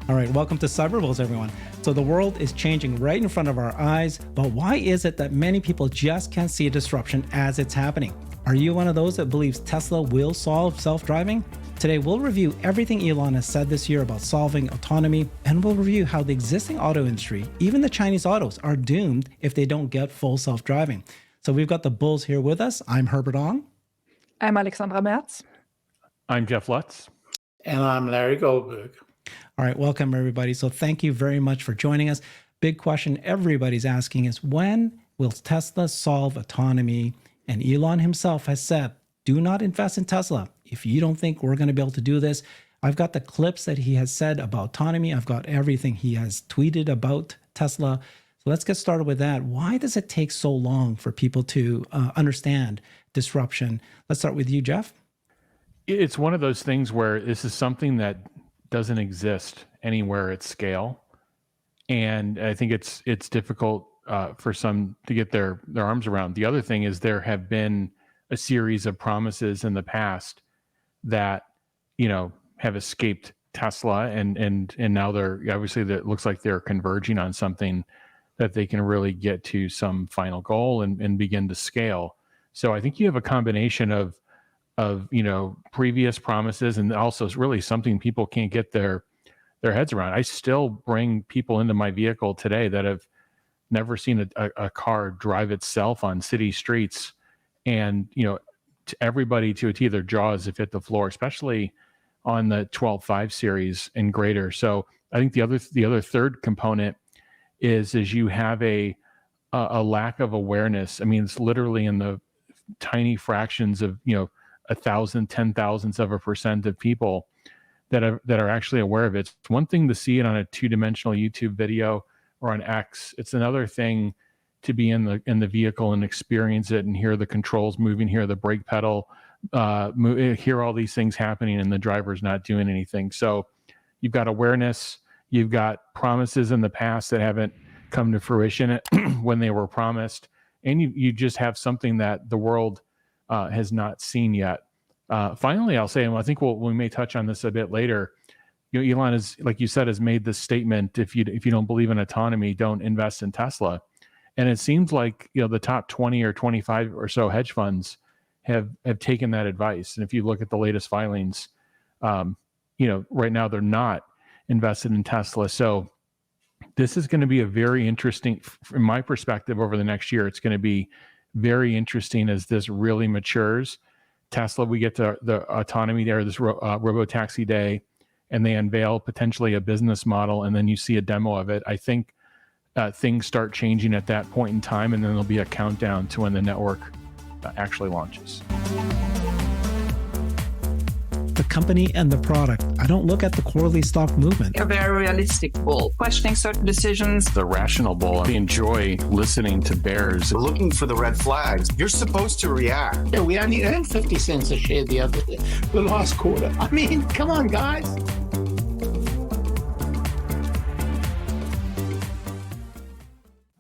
All right, welcome to Cyberbulls, everyone. So the world is changing right in front of our eyes, but why is it that many people just can't see a disruption as it's happening? Are you one of those that believes Tesla will solve self-driving? Today, we'll review everything Elon has said this year about solving autonomy, and we'll review how the existing auto industry, even the Chinese autos, are doomed if they don't get full self-driving. So we've got the bulls here with us. I'm Herbert Ong. I'm Alexandra Merz. I'm Jeff Lutz. And I'm Larry Goldberg. All right, welcome everybody. So thank you very much for joining us. Big question everybody's asking is, when will Tesla solve autonomy? And Elon himself has said, do not invest in Tesla if you don't think we're going to be able to do this. I've got the clips that he has said about autonomy. I've got everything he has tweeted about Tesla. So let's get started with that. Why does it take so long for people to understand disruption? Let's start with you, Jeff. It's one of those things where this is something that doesn't exist anywhere at scale, and I think it's difficult for some to get their arms around. The other thing is there have been a series of promises in the past that have escaped Tesla, and now they're obviously that looks like they're converging on something that they can really get to some final goal and begin to scale. So I think you have a combination of previous promises, and also really something people can't get their heads around. I still bring people into my vehicle today that have never seen a car drive itself on city streets, and to everybody to a T, their jaws have hit the floor, especially on the 12.5 series and greater. So I think the other third component is you have a lack of awareness. I mean, it's literally in the tiny fractions of 1,000, 10,000ths of a percent of people that are actually aware of it. It's one thing to see it on a two-dimensional YouTube video or on X. It's another thing to be in the vehicle and experience it and hear the controls moving, hear the brake pedal, hear all these things happening, and the driver's not doing anything. So you've got awareness, you've got promises in the past that haven't come to fruition when they were promised, and you just have something that the world has not seen yet. Finally, I'll say, and I think we may touch on this a bit later. Elon is, like you said, has made this statement: if you don't believe in autonomy, don't invest in Tesla. And it seems like the top 20 or 25 or so hedge funds have taken that advice. And if you look at the latest filings, right now they're not invested in Tesla. So this is going to be a very interesting, from my perspective, over the next year. It's going to be very interesting as this really matures. Tesla, we get to the autonomy there, this robo taxi day, and they unveil potentially a business model, and then you see a demo of it. I think things start changing at that point in time, and then there'll be a countdown to when the network actually launches. The company and the product. I don't look at the quarterly stock movement. A very realistic bull, questioning certain decisions. The rational bull. I enjoy listening to bears. Looking for the red flags. You're supposed to react. Yeah, we only earned 50 cents a share the last quarter. I mean, come on, guys.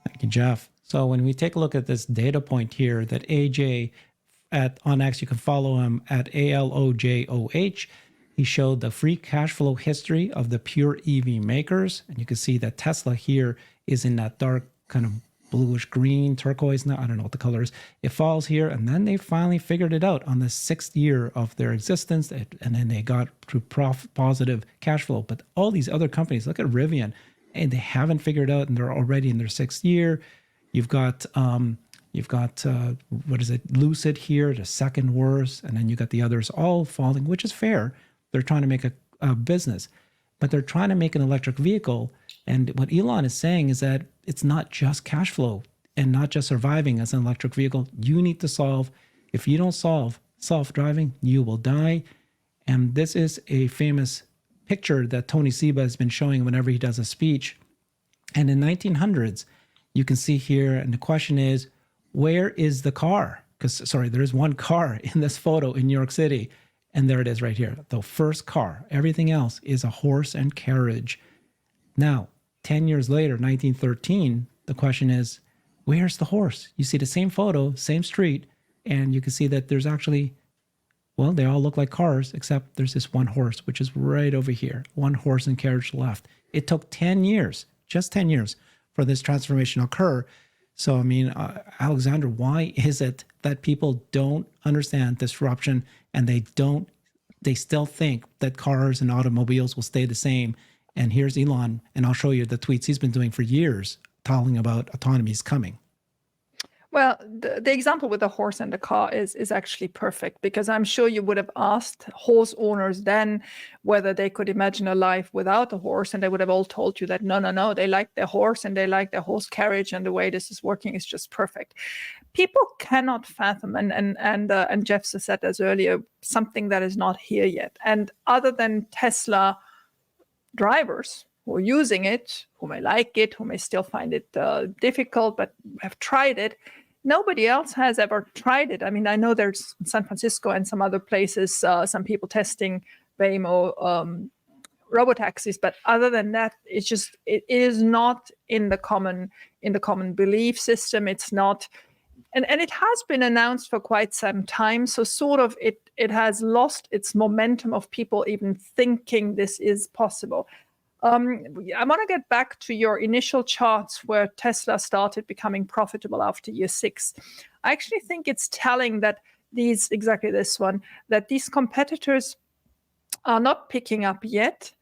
Thank you, Jeff. So when we take a look at this data point here that AJ on X, you can follow him at ALOJOH. He showed the free cash flow history of the pure EV makers. And you can see that Tesla here is in that dark kind of bluish green, turquoise. Now, I don't know what the color is. It falls here. And then they finally figured it out on the 6th year of their existence. And then they got to positive cash flow. But all these other companies, look at Rivian, and they haven't figured it out, and they're already in their 6th year. You've got what is it, Lucid here, the second worst, and then you got the others all falling, which is fair. They're trying to make a business, but they're trying to make an electric vehicle. And what Elon is saying is that it's not just cash flow and not just surviving as an electric vehicle. You need to solve. If you don't solve self-driving, you will die. And this is a famous picture that Tony Seba has been showing whenever he does a speech. And in 1900s, you can see here, and the question is, where is the car? Because, sorry, there's one car in this photo in New York City, and there it is right here, the first car. Everything else is a horse and carriage. Now, 10 years later, 1913, the question is, where's the horse? You see the same photo, same street, and you can see that there's actually Well, they all look like cars, except there's this one horse, which is right over here. One horse and carriage left. It took 10 years, just 10 years, for this transformation to occur. So, I mean, Alexandra, why is it that people don't understand disruption and they still think that cars and automobiles will stay the same? And here's Elon, and I'll show you the tweets he's been doing for years, telling about autonomy is coming. Well, the example with the horse and the car is actually perfect, because I'm sure you would have asked horse owners then whether they could imagine a life without a horse, and they would have all told you that no, they like their horse and they like their horse carriage, and the way this is working is just perfect. People cannot fathom, and Jeff said this earlier, something that is not here yet. And other than Tesla drivers who are using it, who may like it, who may still find it difficult, but have tried it, nobody else has ever tried it. I mean, I know there's San Francisco and some other places, some people testing Waymo robotaxis, but other than that, it is not in the common belief system. It's not, and it has been announced for quite some time. So sort of it has lost its momentum of people even thinking this is possible. I want to get back to your initial charts where Tesla started becoming profitable after year 6. I actually think it's telling that these competitors are not picking up yet,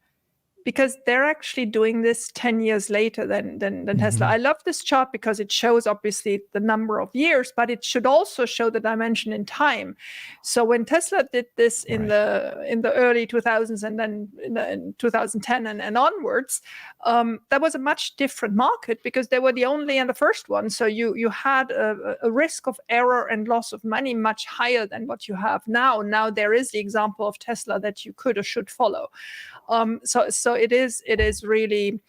because they're actually doing this 10 years later than Tesla. I love this chart because it shows obviously the number of years, but it should also show the dimension in time. So when Tesla did this in the early 2000s and then in 2010 and onwards, that was a much different market, because they were the only and the first one. So you had a risk of error and loss of money much higher than what you have now. Now there is the example of Tesla that you could or should follow. So it is really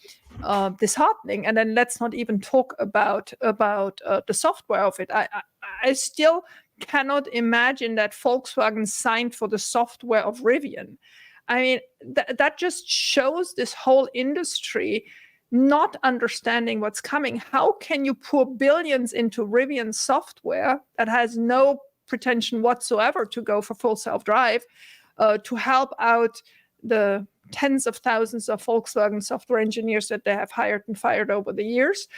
disheartening. And then let's not even talk about the software of it. I still cannot imagine that Volkswagen signed for the software of Rivian. I mean, that just shows this whole industry not understanding what's coming. How can you pour billions into Rivian software that has no pretension whatsoever to go for full self-drive, to help out the tens of thousands of Volkswagen software engineers that they have hired and fired over the years,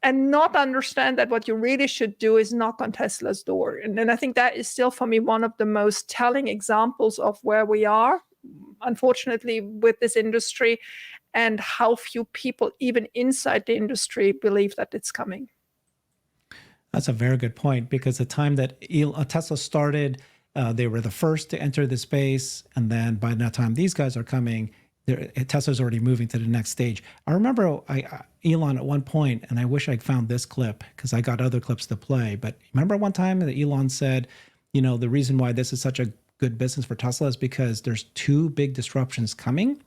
and not understand that what you really should do is knock on Tesla's door? And I think that is still, for me, one of the most telling examples of where we are, unfortunately, with this industry, and how few people, even inside the industry, believe that it's coming. That's a very good point, because the time that Tesla started, they were the first to enter the space. And then by the time these guys are coming, Tesla's already moving to the next stage. I remember Elon at one point, and I wish I'd found this clip because I got other clips to play. But remember one time that Elon said, the reason why this is such a good business for Tesla is because there's 2 big disruptions coming.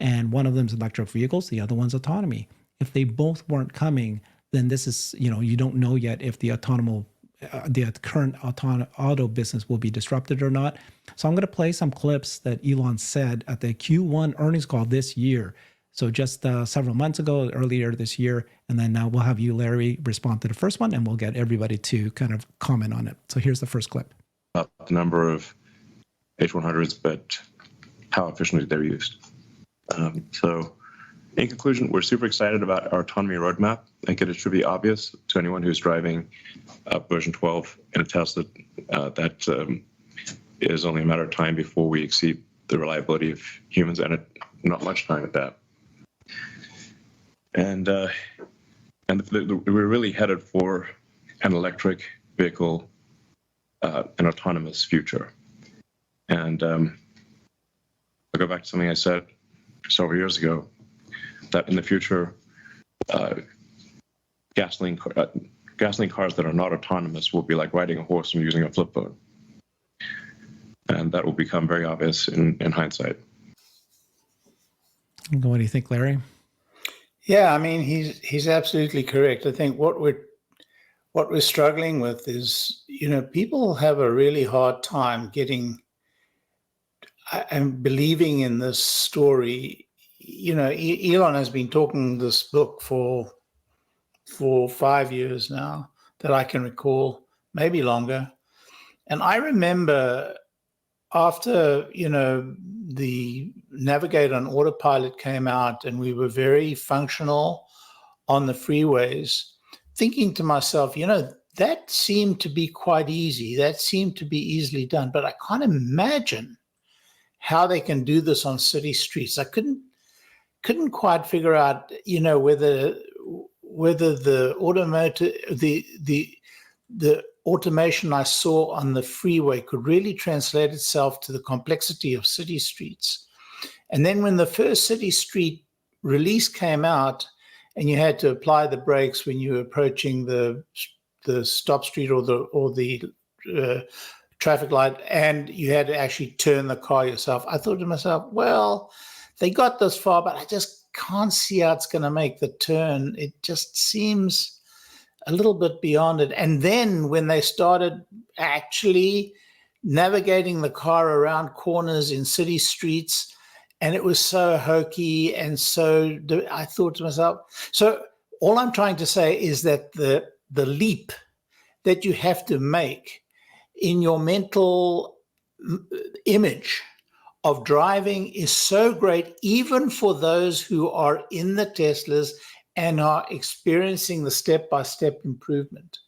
And one of them is electric vehicles. The other one's autonomy. If they both weren't coming, then this is, you don't know yet if the current auto business will be disrupted or not. So I'm going to play some clips that Elon said at the Q1 earnings call this year. So just several months ago, earlier this year. And then now we'll have you, Larry, respond to the first one, and we'll get everybody to kind of comment on it. So here's the first clip. Not the number of H100s, but how efficiently they're used. So in conclusion, we're super excited about our autonomy roadmap. I think it should be obvious to anyone who's driving version 12 in a Tesla that is only a matter of time before we exceed the reliability of humans, and not much time at that. And we're really headed for an electric vehicle, an autonomous future. And I'll go back to something I said several years ago, that in the future, gasoline cars that are not autonomous will be like riding a horse and using a flip phone. And that will become very obvious in hindsight. What do you think, Larry? Yeah, I mean, he's absolutely correct. I think what we're struggling with is, people have a really hard time getting and believing in this story. Elon has been talking this book for 5 years now that I can recall, maybe longer. And I remember after, the Navigate on Autopilot came out and we were very functional on the freeways, thinking to myself, that seemed to be quite easy. That seemed to be easily done. But I can't imagine how they can do this on city streets. I couldn't quite figure out, whether the automation I saw on the freeway could really translate itself to the complexity of city streets. And then when the first city street release came out, and you had to apply the brakes when you were approaching the stop street or the traffic light, and you had to actually turn the car yourself, I thought to myself, well, they got this far, but I just can't see how it's going to make the turn. It just seems a little bit beyond it. And then when they started actually navigating the car around corners in city streets, and it was so hokey, and so I thought to myself, so all I'm trying to say is that the leap that you have to make in your mental image of driving is so great, even for those who are in the Teslas and are experiencing the step-by-step improvement.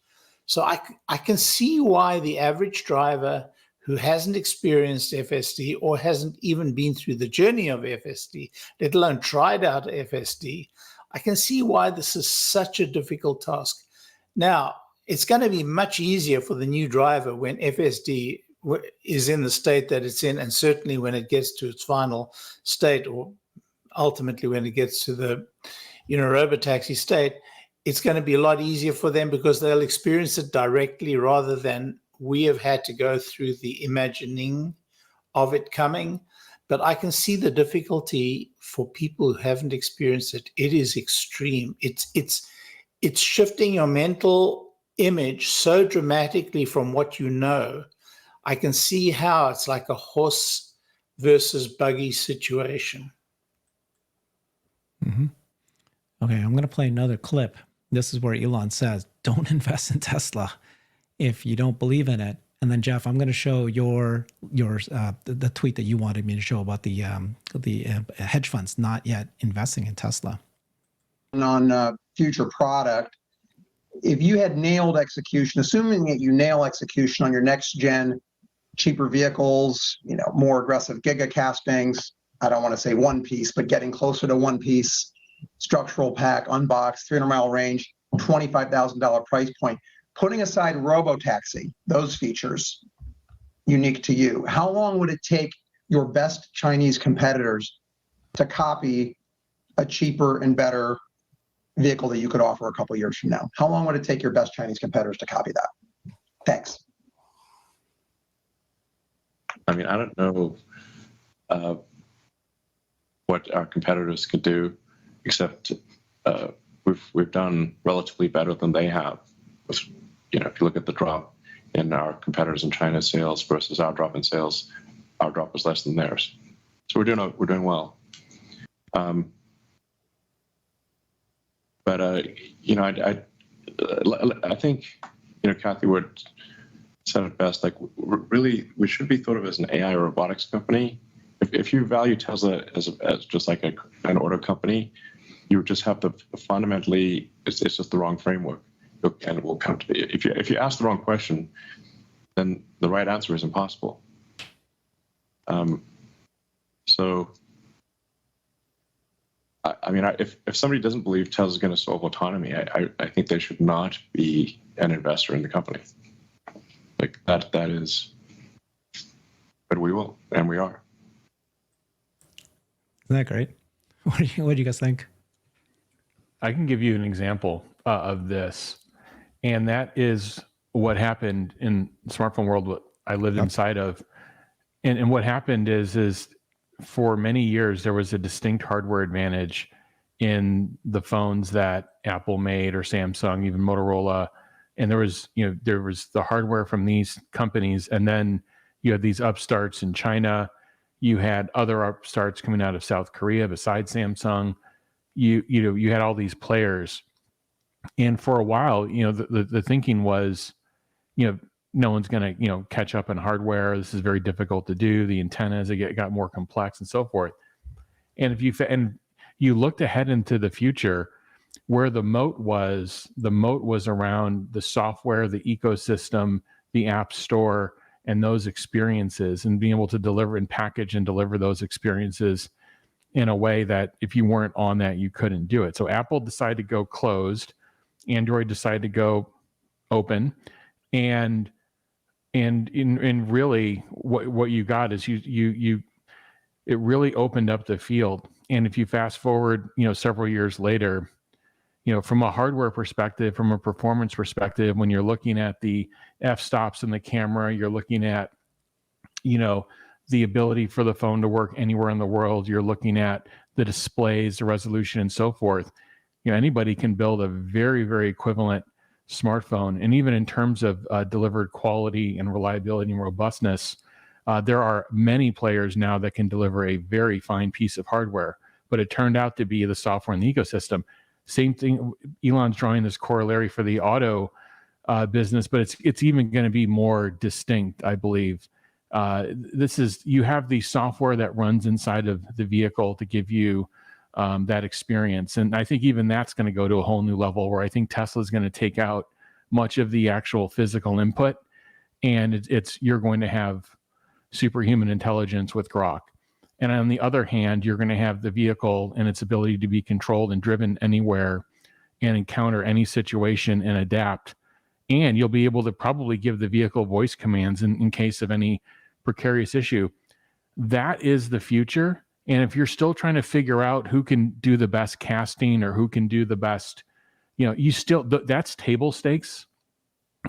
So I can see why the average driver who hasn't experienced FSD or hasn't even been through the journey of FSD, let alone tried out FSD, I can see why this is such a difficult task. Now, it's going to be much easier for the new driver when FSD is in the state that it's in, and certainly when it gets to its final state, or ultimately when it gets to the robotaxi state, it's going to be a lot easier for them because they'll experience it directly rather than we have had to go through the imagining of it coming. But I can see the difficulty for people who haven't experienced it. It is extreme. It's shifting your mental image so dramatically from what you know. I can see how it's like a horse versus buggy situation. Mm-hmm. Okay, I'm going to play another clip. This is where Elon says, don't invest in Tesla if you don't believe in it. And then Jeff, I'm going to show the tweet that you wanted me to show about the hedge funds not yet investing in Tesla. On future product, if you had nailed execution, assuming that you nail execution on your next gen, cheaper vehicles, more aggressive gigacastings, I don't want to say one piece, but getting closer to one piece, structural pack, unboxed, 300-mile range, $25,000 price point. Putting aside Robotaxi, those features unique to you, how long would it take your best Chinese competitors to copy a cheaper and better vehicle that you could offer a couple of years from now? How long would it take your best Chinese competitors to copy that? Thanks. I mean, I don't know what our competitors could do, except we've done relatively better than they have. If you look at the drop in our competitors in China sales versus our drop in sales, our drop was less than theirs. So we're doing well. But I think Kathy Wood said it best. Like, really, we should be thought of as an AI robotics company. If you value Tesla as just like an auto company, you just have to fundamentally. It's just the wrong framework. And it will come to if you ask the wrong question, then the right answer is impossible. So, I mean, if somebody doesn't believe Tesla's going to solve autonomy, I think they should not be an investor in the company. Like that is, but we will, and we are. Isn't that great? What do you guys think? I can give you an example of this. And that is what happened in the smartphone world, what I lived inside of. And what happened is for many years, there was a distinct hardware advantage in the phones that Apple made or Samsung, even Motorola. And there was the hardware from these companies. And then you had these upstarts in China. You had other upstarts coming out of South Korea besides Samsung. You had all these players. And for a while, the thinking was, no one's going to, catch up in hardware. This is very difficult to do. The antennas got more complex and so forth. And if you looked ahead into the future, where the moat was around the software, the ecosystem, the app store, and those experiences, and being able to deliver and package and deliver those experiences in a way that if you weren't on that, you couldn't do it. So Apple decided to go closed, Android decided to go open, and really what you got is it really opened up the field. And if you fast forward, several years later, from a hardware perspective, from a performance perspective, when you're looking at the f-stops in the camera, you're looking at, the ability for the phone to work anywhere in the world, you're looking at the displays, the resolution, and so forth. Anybody can build a very, very equivalent smartphone. And even in terms of delivered quality and reliability and robustness, there are many players now that can deliver a very fine piece of hardware, but it turned out to be the software and the ecosystem. Same thing, Elon's drawing this corollary for the auto business, but it's even going to be more distinct, I believe. You have the software that runs inside of the vehicle to give you that experience. And I think even that's going to go to a whole new level, where I think Tesla is going to take out much of the actual physical input, and you're going to have superhuman intelligence with Grok. And on the other hand, you're going to have the vehicle and its ability to be controlled and driven anywhere and encounter any situation and adapt. And you'll be able to probably give the vehicle voice commands in case of any precarious issue. That is the future. And if you're still trying to figure out who can do the best casting or who can do the best, that's table stakes.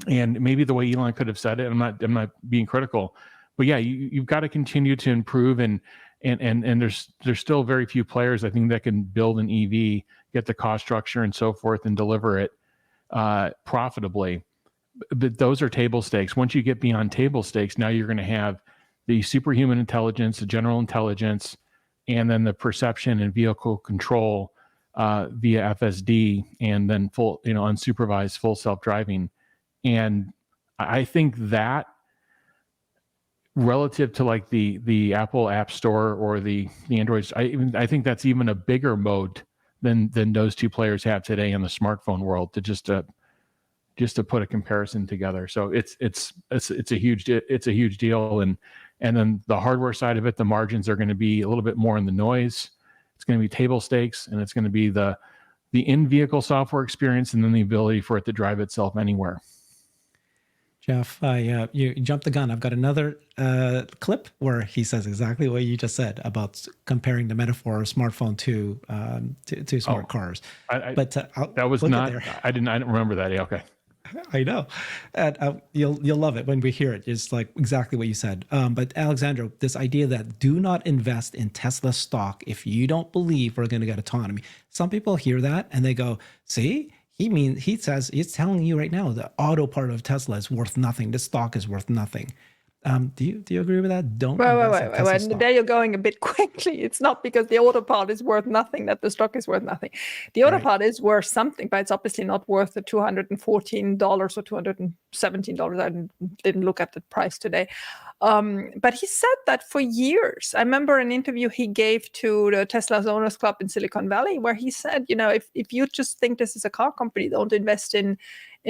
And maybe the way Elon could have said it, I'm not being critical, but yeah, you've got to continue to improve, and there's still very few players, I think, that can build an EV, get the cost structure and so forth, and deliver it profitably. But those are table stakes. Once you get beyond table stakes, now you're going to have the superhuman intelligence, the general intelligence, and then the perception and vehicle control via FSD, and then full, unsupervised full self-driving. And I think that, relative to like the Apple App Store or the Android, I think that's even a bigger moat than those two players have today in the smartphone world, to just to put a comparison together. So it's a huge deal. And then the hardware side of it, the margins are going to be a little bit more in the noise. It's going to be table stakes, and it's going to be the in-vehicle software experience, and then the ability for it to drive itself anywhere. Jeff, you jumped the gun. I've got another clip where he says exactly what you just said about comparing the metaphor of smartphone to smart cars. That was not. I didn't remember that. Yeah, okay. I know, and you'll love it when we hear it. It's like exactly what you said. But Alexandra, this idea that do not invest in Tesla stock if you don't believe we're going to get autonomy. Some people hear that and they go, "See." He says he's telling you right now the auto part of Tesla is worth nothing. The stock is worth nothing. Do you agree with that? Don't. Wait. There you're going a bit quickly. It's not because the auto part is worth nothing that the stock is worth nothing. The auto part is worth something, but it's obviously not worth the $214 or $217. I didn't look at the price today. But he said that for years. I remember an interview he gave to the Tesla's Owners Club in Silicon Valley, where he said, if you just think this is a car company, don't invest in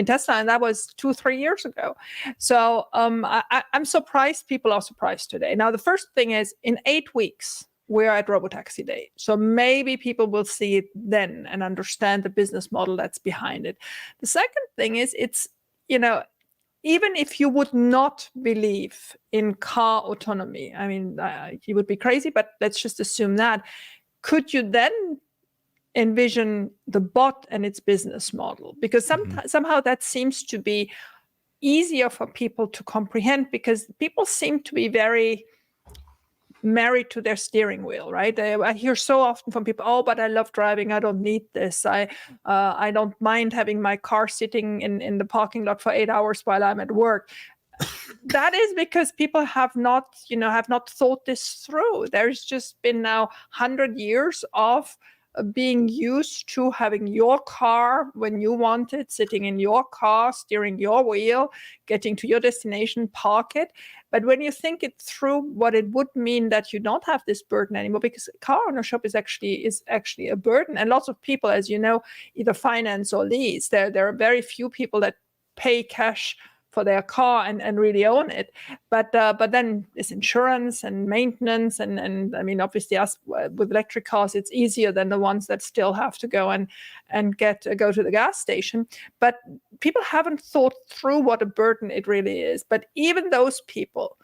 Tesla. And that was 2-3 years ago. So I'm surprised people are surprised today. Now, the first thing is, in 8 weeks, we're at Robotaxi Day. So maybe people will see it then and understand the business model that's behind it. The second thing is, it's, even if you would not believe in car autonomy, I mean, you would be crazy, but let's just assume that. Could you then envision the bot and its business model? Because somehow that seems to be easier for people to comprehend, because people seem to be very married to their steering wheel, right? I hear so often from people, "Oh, but I love driving. I don't need this. I don't mind having my car sitting in the parking lot for 8 hours while I'm at work." That is because people have not thought this through. There's just been now 100 years of being used to having your car when you want it, sitting in your car, steering your wheel, getting to your destination, park it. But when you think it through, what it would mean that you don't have this burden anymore, because car ownership is actually a burden. And lots of people, as you know, either finance or lease. There are very few people that pay cash for their car and really own it. But then there's insurance and maintenance. And I mean, obviously, us with electric cars, it's easier than the ones that still have to go and go to the gas station. But people haven't thought through what a burden it really is. But even those people,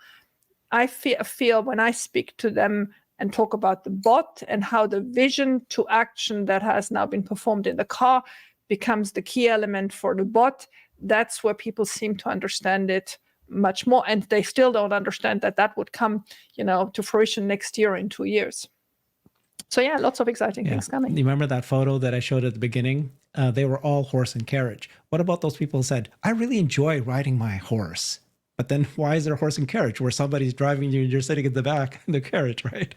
I feel when I speak to them and talk about the bot and how the vision to action that has now been performed in the car becomes the key element for the bot, that's where people seem to understand it much more. And they still don't understand that would come, to fruition next year in 2 years. So yeah, lots of exciting things coming. You remember that photo that I showed at the beginning? They were all horse and carriage. What about those people who said, I really enjoy riding my horse? But then why is there a horse and carriage where somebody's driving you and you're sitting in the back in the carriage, right?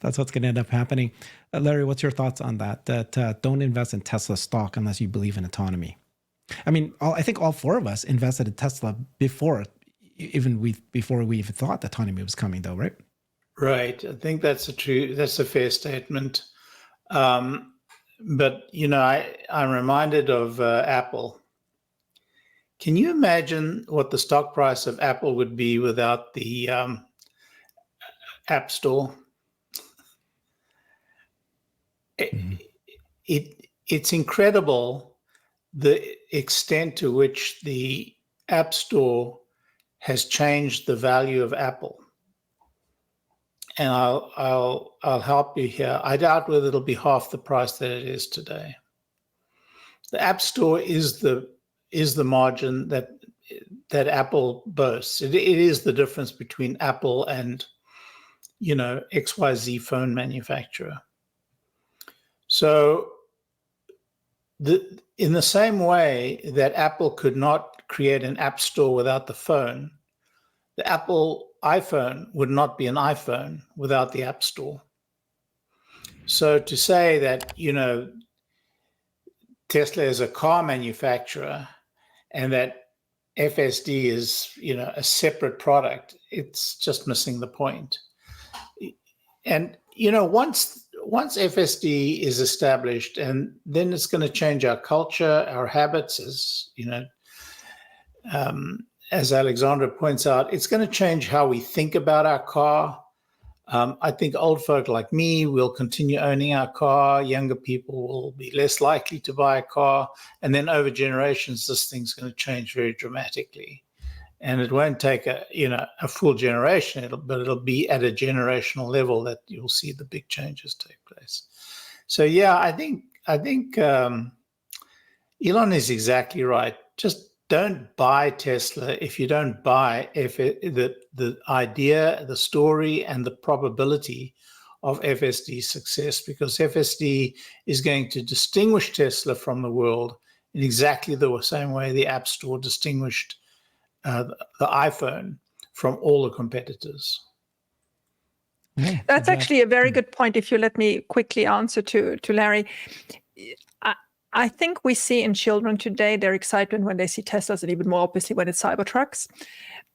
That's what's going to end up happening. Larry, what's your thoughts on that? That don't invest in Tesla stock unless you believe in autonomy. I mean, I think all four of us invested in Tesla before we even thought autonomy was coming, though, right? Right. I think that's a fair statement. But I'm reminded of Apple. Can you imagine what the stock price of Apple would be without the App Store? It's incredible the extent to which the App Store has changed the value of Apple. And I'll help you here. I doubt whether it'll be half the price that it is today. The App Store is the margin that Apple boasts. It is the difference between Apple and XYZ phone manufacturer. So in the same way that Apple could not create an app store without the phone, the Apple iPhone would not be an iPhone without the App Store. So to say that, Tesla is a car manufacturer and that FSD is, a separate product, it's just missing the point. And, once FSD is established, and then it's going to change our culture, our habits, as Alexandra points out, it's going to change how we think about our car. I think old folk like me will continue owning our car. Younger people will be less likely to buy a car. And then over generations, this thing's going to change very dramatically. And it won't take a full generation, but it'll be at a generational level that you'll see the big changes take place. So yeah, I think Elon is exactly right. Just don't buy Tesla if you don't buy the idea, the story, and the probability of FSD's success, because FSD is going to distinguish Tesla from the world in exactly the same way the App Store distinguished the iPhone from all the competitors. That's actually a very good point. If you let me quickly answer to Larry. I think we see in children today their excitement when they see Teslas, and even more obviously when it's Cybertrucks.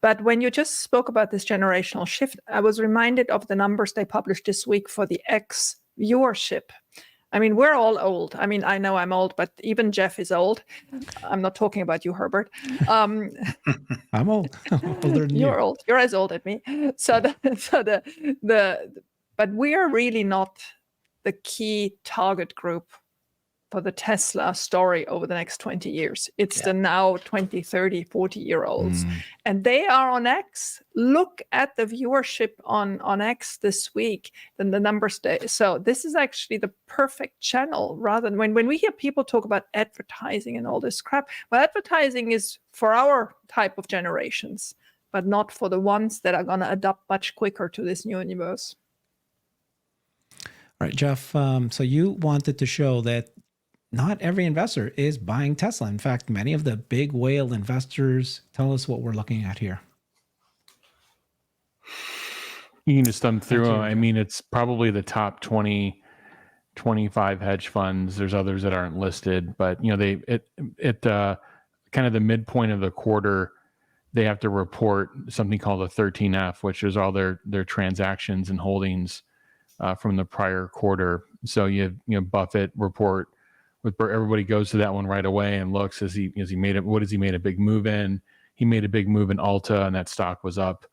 But when you just spoke about this generational shift, I was reminded of the numbers they published this week for the X viewership. I mean, we're all old. I mean, I know I'm old, but even Jeff is old. I'm not talking about you, Herbert. I'm old. Older than You're old. You're as old as me. But we are really not the key target group for the Tesla story over the next 20 years. It's the now 20, 30, 40-year-olds. And they are on X. Look at the viewership on X this week, then the numbers. So this is actually the perfect channel, rather than when we hear people talk about advertising and all this crap. Well, advertising is for our type of generations, but not for the ones that are going to adapt much quicker to this new universe. All right, Jeff. So you wanted to show that not every investor is buying Tesla. In fact, many of the big whale investors. Tell us what we're looking at here. You can just thumb through them. I mean, it's probably the top 20 25 hedge funds. There's others that aren't listed, but kind of the midpoint of the quarter, they have to report something called a 13F, which is all their transactions and holdings from the prior quarter. So you have Buffett report. Everybody goes to that one right away and looks, what has he made a big move in? He made a big move in Alta, and that stock was up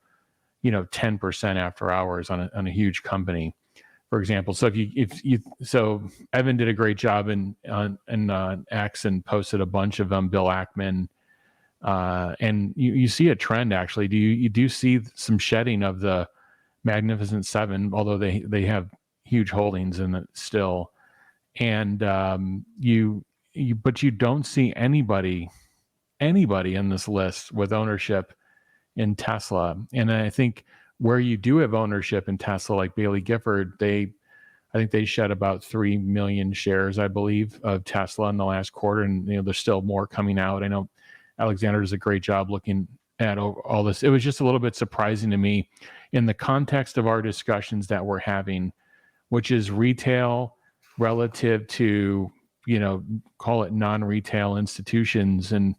10% after hours on a huge company, for example. So so Evan did a great job in X and posted a bunch of them, Bill Ackman, and you see a trend actually. You do see some shedding of the Magnificent Seven, although they have huge holdings in it still. And but you don't see anybody in this list with ownership in Tesla. And I think where you do have ownership in Tesla, like Bailey Gifford, I think they shed about 3 million shares, I believe, of Tesla in the last quarter. And there's still more coming out. I know Alexandra does a great job looking at all this. It was just a little bit surprising to me in the context of our discussions that we're having, which is retail relative to, call it non-retail institutions. And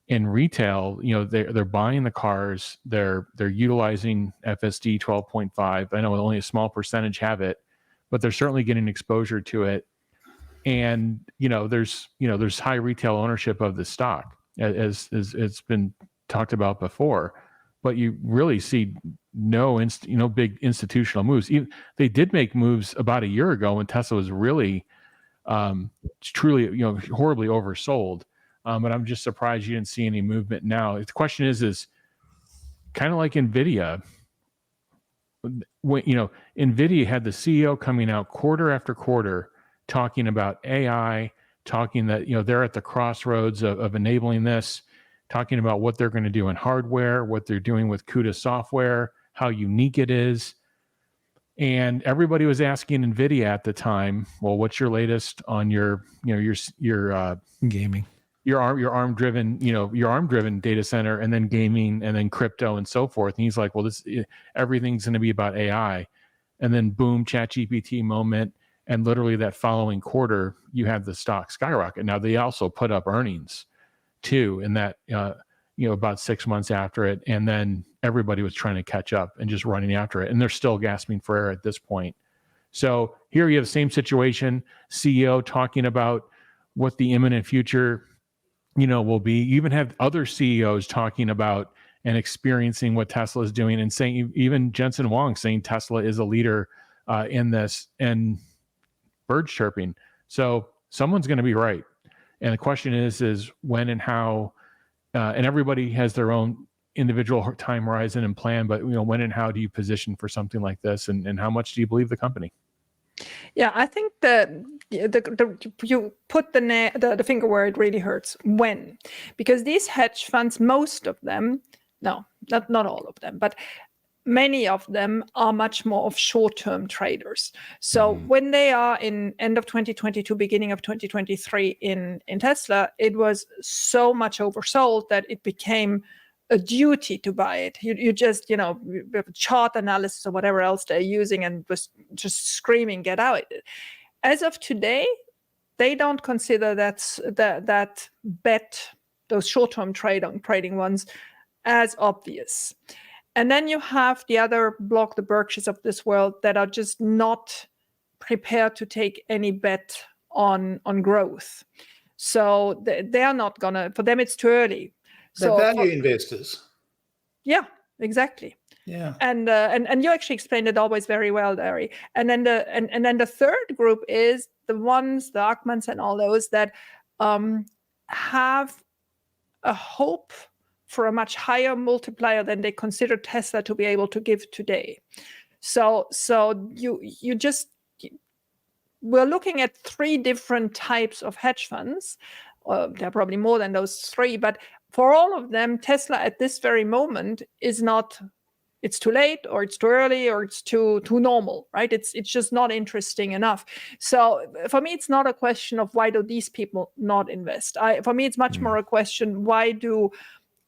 in retail, they're buying the cars, they're utilizing FSD 12.5. I know only a small percentage have it, but they're certainly getting exposure to it. And there's high retail ownership of the stock, as it's been talked about before. But you really see no big institutional moves. They did make moves about a year ago when Tesla was really truly horribly oversold. But I'm just surprised you didn't see any movement now. The question is kind of like NVIDIA. When NVIDIA had the CEO coming out quarter after quarter talking about AI, talking that they're at the crossroads of enabling this, talking about what they're going to do in hardware, what they're doing with CUDA software, how unique it is. And everybody was asking NVIDIA at the time, well, what's your latest on your gaming, your ARM driven data center, and then gaming, and then crypto and so forth. And he's like, well, everything's going to be about AI. And then boom, ChatGPT moment. And literally that following quarter, you had the stock skyrocket. Now they also put up earnings too, in that, about 6 months after it. And then everybody was trying to catch up and just running after it. And they're still gasping for air at this point. So here you have the same situation, CEO talking about what the imminent future, will be. You even have other CEOs talking about and experiencing what Tesla is doing, and saying, even Jensen Huang saying Tesla is a leader in this, and birds chirping. So someone's going to be right. And the question is when and how, and everybody has their own individual time horizon and plan, but when and how do you position for something like this, and how much do you believe the company? Yeah, I think you put the finger where it really hurts. When? Because these hedge funds, most of them, no, not all of them, but many of them are much more of short-term traders. So when they are in end of 2022, beginning of 2023 in Tesla, it was so much oversold that it became a duty to buy it. You just, chart analysis or whatever else they're using, and was just screaming, get out. As of today, they don't consider that bet, those short-term trading ones, as obvious. And then you have the other block, the Berkshires of this world, that are just not prepared to take any bet on growth. So they are not gonna, for them it's too early. So value investors. Yeah, exactly. Yeah. And you actually explained it always very well, Larry. And then the third group is the ones, the Ackmans and all those that have a hope for a much higher multiplier than they consider Tesla to be able to give today. So we're looking at 3 different types of hedge funds. There are probably more than those 3, but for all of them, Tesla at this very moment is not, it's too late, or it's too early, or it's too normal, right? It's just not interesting enough. So for me, it's not a question of why do these people not invest. For me, it's much more a question, why do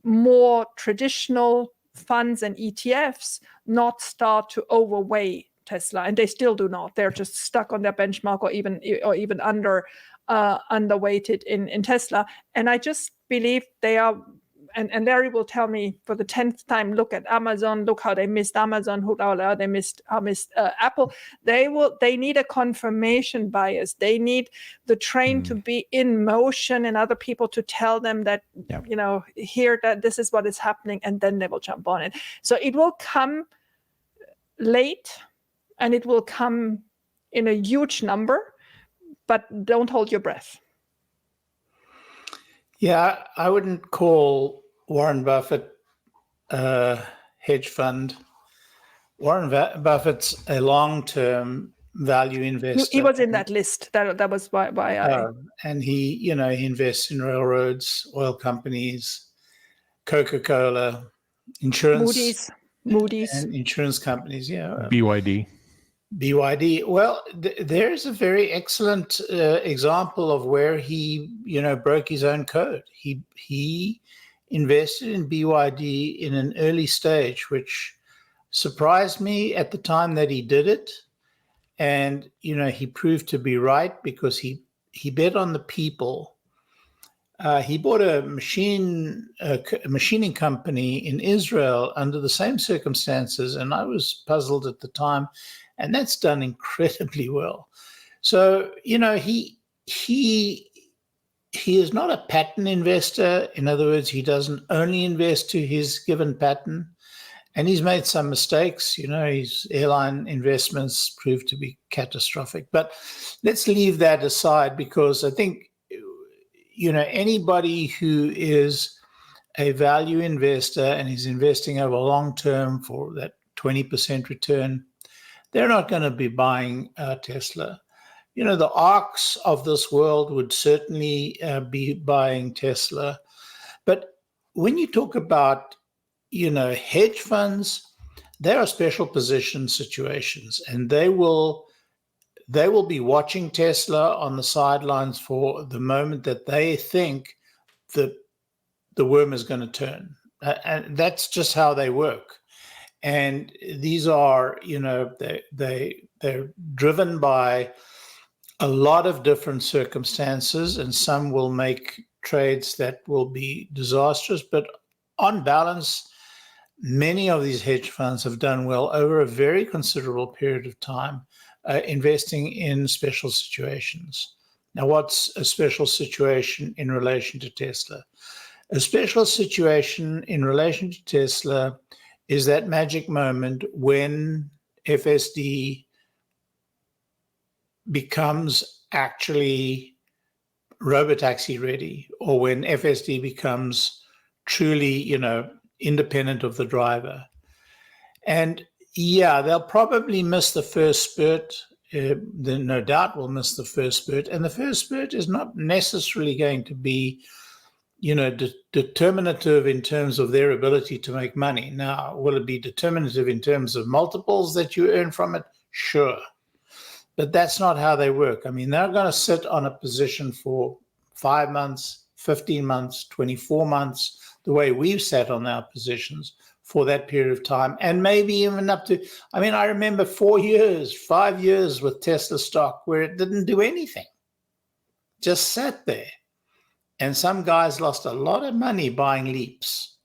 more traditional funds and ETFs not start to overweigh Tesla, and they still do not. They're just stuck on their benchmark or even underweighted in Tesla. And I just believe they are. And Larry will tell me for the 10th time, look at Amazon, look how they missed Amazon, they missed Apple. They need a confirmation bias. They need the train to be in motion and other people to tell them that, here, that this is what is happening, and then they will jump on it. So it will come late and it will come in a huge number, but don't hold your breath. Yeah, I wouldn't call Warren Buffett a hedge fund. Warren Buffett's a long-term value investor. He was in that list. That was why I. And he invests in railroads, oil companies, Coca-Cola, insurance, Moody's, and insurance companies. Yeah, BYD. Well, there's a very excellent example of where he, broke his own code. He invested in BYD in an early stage, which surprised me at the time that he did it. And, he proved to be right because he bet on the people. He bought a machining company in Israel under the same circumstances, and I was puzzled at the time. And that's done incredibly well. So, he is not a pattern investor. In other words, he doesn't only invest to his given pattern. And he's made some mistakes. His airline investments proved to be catastrophic. But let's leave that aside because I think, anybody who is a value investor and is investing over long term for that 20% return, they're not going to be buying Tesla. The ARKs of this world would certainly be buying Tesla. But when you talk about, hedge funds, there are special position situations, and they will be watching Tesla on the sidelines for the moment that they think the worm is going to turn. And that's just how they work. And these are, they're driven by a lot of different circumstances, and some will make trades that will be disastrous. But on balance, many of these hedge funds have done well over a very considerable period of time, investing in special situations. Now, what's a special situation in relation to Tesla? A special situation in relation to Tesla is that magic moment when FSD becomes actually robotaxi ready, or when FSD becomes truly, independent of the driver. And yeah, they'll probably miss the first spurt. They no doubt will miss the first spurt. And the first spurt is not necessarily going to be determinative in terms of their ability to make money. Now, will it be determinative in terms of multiples that you earn from it? Sure. But that's not how they work. I mean, they're going to sit on a position for 5 months, 15 months, 24 months, the way we've sat on our positions for that period of time. And maybe even up to, I remember 4 years, 5 years with Tesla stock where it didn't do anything, just sat there. And some guys lost a lot of money buying leaps,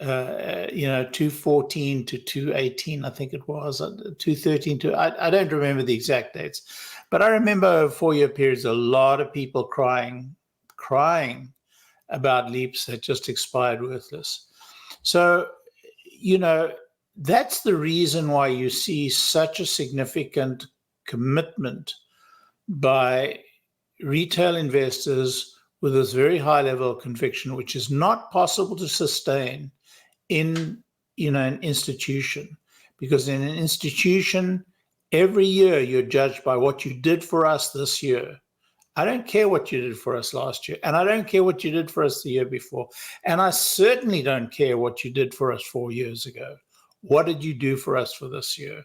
214 to 218, I think it was, 213 to, I don't remember the exact dates. But I remember over 4 year periods, a lot of people crying about leaps that just expired worthless. So, that's the reason why you see such a significant commitment by retail investors with this very high level of conviction, which is not possible to sustain in an institution. Because in an institution, every year you're judged by what you did for us this year. I don't care what you did for us last year, and I don't care what you did for us the year before, and I certainly don't care what you did for us 4 years ago. What did you do for us for this year?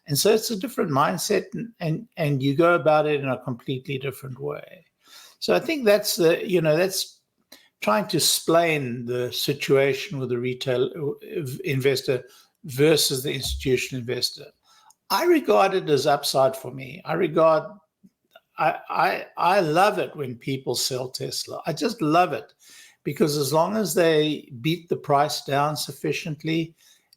And so it's a different mindset, and you go about it in a completely different way. So I think that's that's trying to explain the situation with the retail investor versus the institutional investor. I regard it as upside for me. I love it when people sell Tesla. I just love it because as long as they beat the price down sufficiently,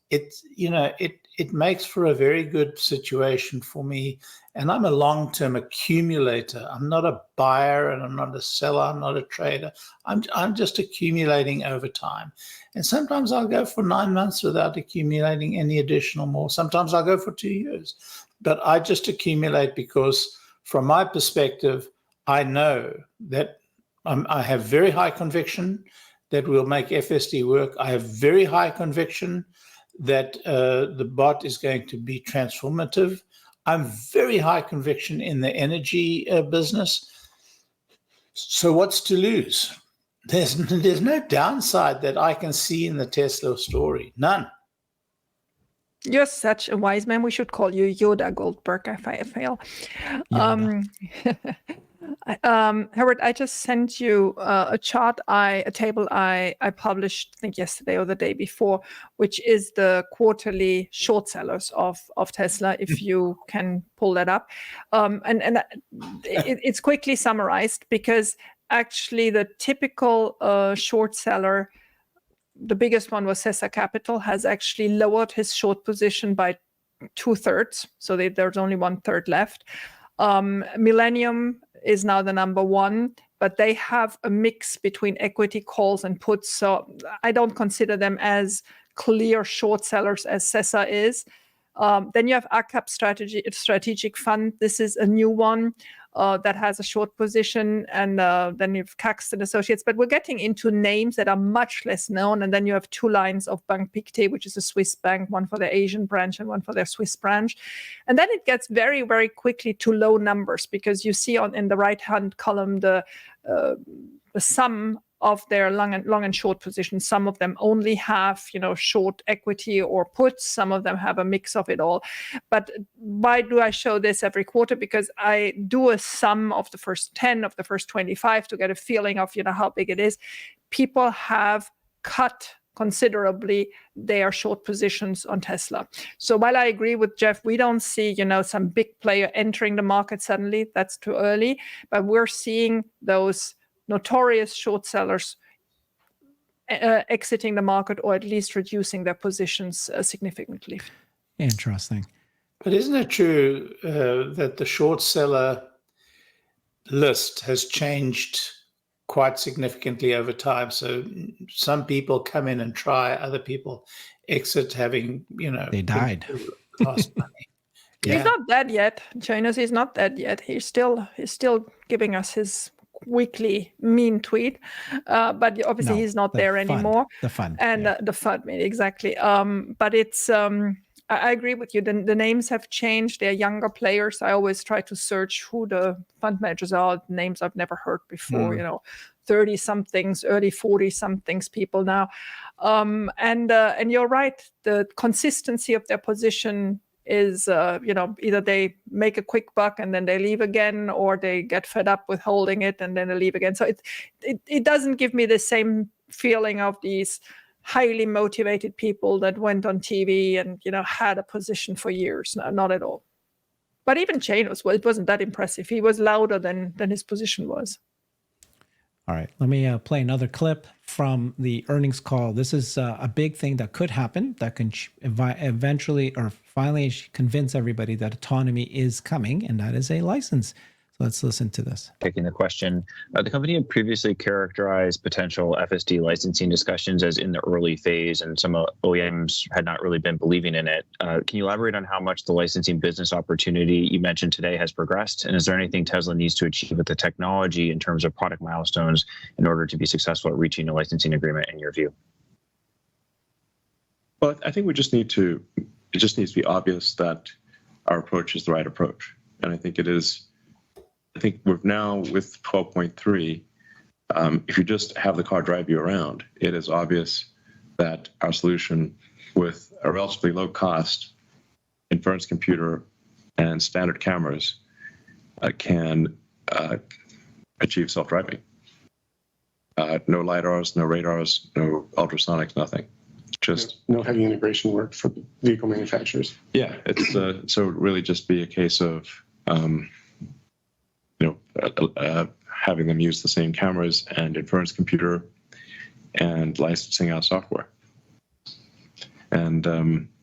it makes for a very good situation for me. And I'm a long-term accumulator. I'm not a buyer and I'm not a seller. I'm not a trader. I'm just accumulating over time. And sometimes I'll go for 9 months without accumulating any additional more. Sometimes I'll go for 2 years. But I just accumulate because from my perspective, I know that I have very high conviction that we'll make FSD work. I have very high conviction that the bot is going to be transformative. I'm very high conviction in the energy business. So what's to lose? There's no downside that I can see in the Tesla story. None. You're such a wise man. We should call you Yoda Goldberg if I fail. Herbert, I just sent you a table I published, I think yesterday or the day before, which is the quarterly short sellers of Tesla, if you can pull that up. It's quickly summarized because actually the typical short seller, the biggest one was Cesar Capital, has actually lowered his short position by 2/3. So there's only 1/3 left. Millennium is now the number one, but they have a mix between equity calls and puts. So I don't consider them as clear short sellers as Cesar is. Then you have ACAP Strategic Fund. This is a new one that has a short position. And then you have Caxton Associates. But we're getting into names that are much less known. And then you have two lines of Bank Pictet, which is a Swiss bank, one for their Asian branch and one for their Swiss branch. And then it gets very, very quickly to low numbers because you see in the right-hand column the sum of their long and short positions. Some of them only have, short equity or puts. Some of them have a mix of it all. But why do I show this every quarter? Because I do a sum of the first 10, of the first 25 to get a feeling of, how big it is. People have cut considerably their short positions on Tesla. So while I agree with Jeff, we don't see, some big player entering the market suddenly. That's too early. But we're seeing those notorious short sellers exiting the market or at least reducing their positions significantly. Interesting. But isn't it true that the short seller list has changed quite significantly over time? So some people come in and try, other people exit having, they died. Lost money. Yeah. He's not dead yet. Jonas, he's not dead yet. He's still giving us his weekly mean tweet, but obviously he's not there anymore. The fund and the fund, exactly. But it's I agree with you. The names have changed. They're younger players. I always try to search who the fund managers are. Names I've never heard before. 30 somethings, early 40 somethings people now. And you're right. The consistency of their position is, either they make a quick buck and then they leave again, or they get fed up with holding it and then they leave again. So it doesn't give me the same feeling of these highly motivated people that went on TV and, had a position for years. No, not at all. But even Janos, it wasn't that impressive. He was louder than his position was. All right, let me play another clip from the earnings call. This is a big thing that could happen that can eventually or finally convince everybody that autonomy is coming, and that is a license. So let's listen to this. Taking the question, the company had previously characterized potential FSD licensing discussions as in the early phase, and some OEMs had not really been believing in it. Can you elaborate on how much the licensing business opportunity you mentioned today has progressed? And is there anything Tesla needs to achieve with the technology in terms of product milestones in order to be successful at reaching a licensing agreement, in your view? Well, I think it just needs to be obvious that our approach is the right approach. And I think it is. I think we're now with 12.3, if you just have the car drive you around, it is obvious that our solution with a relatively low cost inference computer and standard cameras can achieve self-driving. No LiDARs, no radars, no ultrasonics, nothing. Just no heavy integration work for vehicle manufacturers. yeah, it's so it would really just be a case of having them use the same cameras and inference computer and licensing out software. And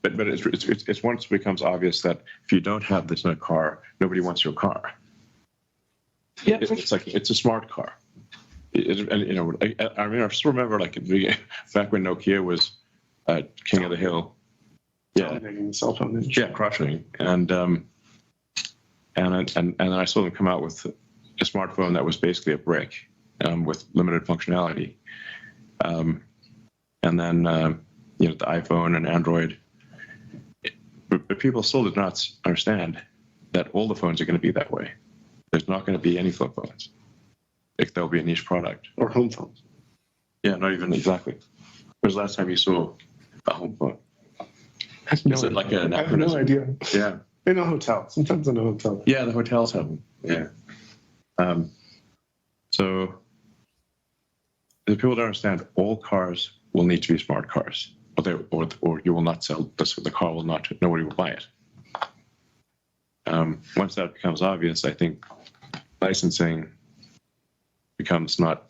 but it's once it becomes obvious that if you don't have this in a car, nobody wants your car. Yeah, It's like it's a smart car. I still remember like back when Nokia was king of the hill. Yeah, dominating the cell phone industry. yeah, crushing. And I saw them come out with a smartphone that was basically a brick with limited functionality. And then the iPhone and Android. But people still did not understand that all the phones are going to be that way. There's not going to be any flip phones. There'll be a niche product. Or home phones. Yeah, not even exactly. When was the last time you saw a home phone? Is it like an I have no idea. Yeah. In a hotel. Sometimes in a hotel. Yeah, the hotels have them. Yeah. So the people don't understand all cars will need to be smart cars, or you will not sell this. The car will not. Nobody will buy it. Once that becomes obvious, I think licensing becomes not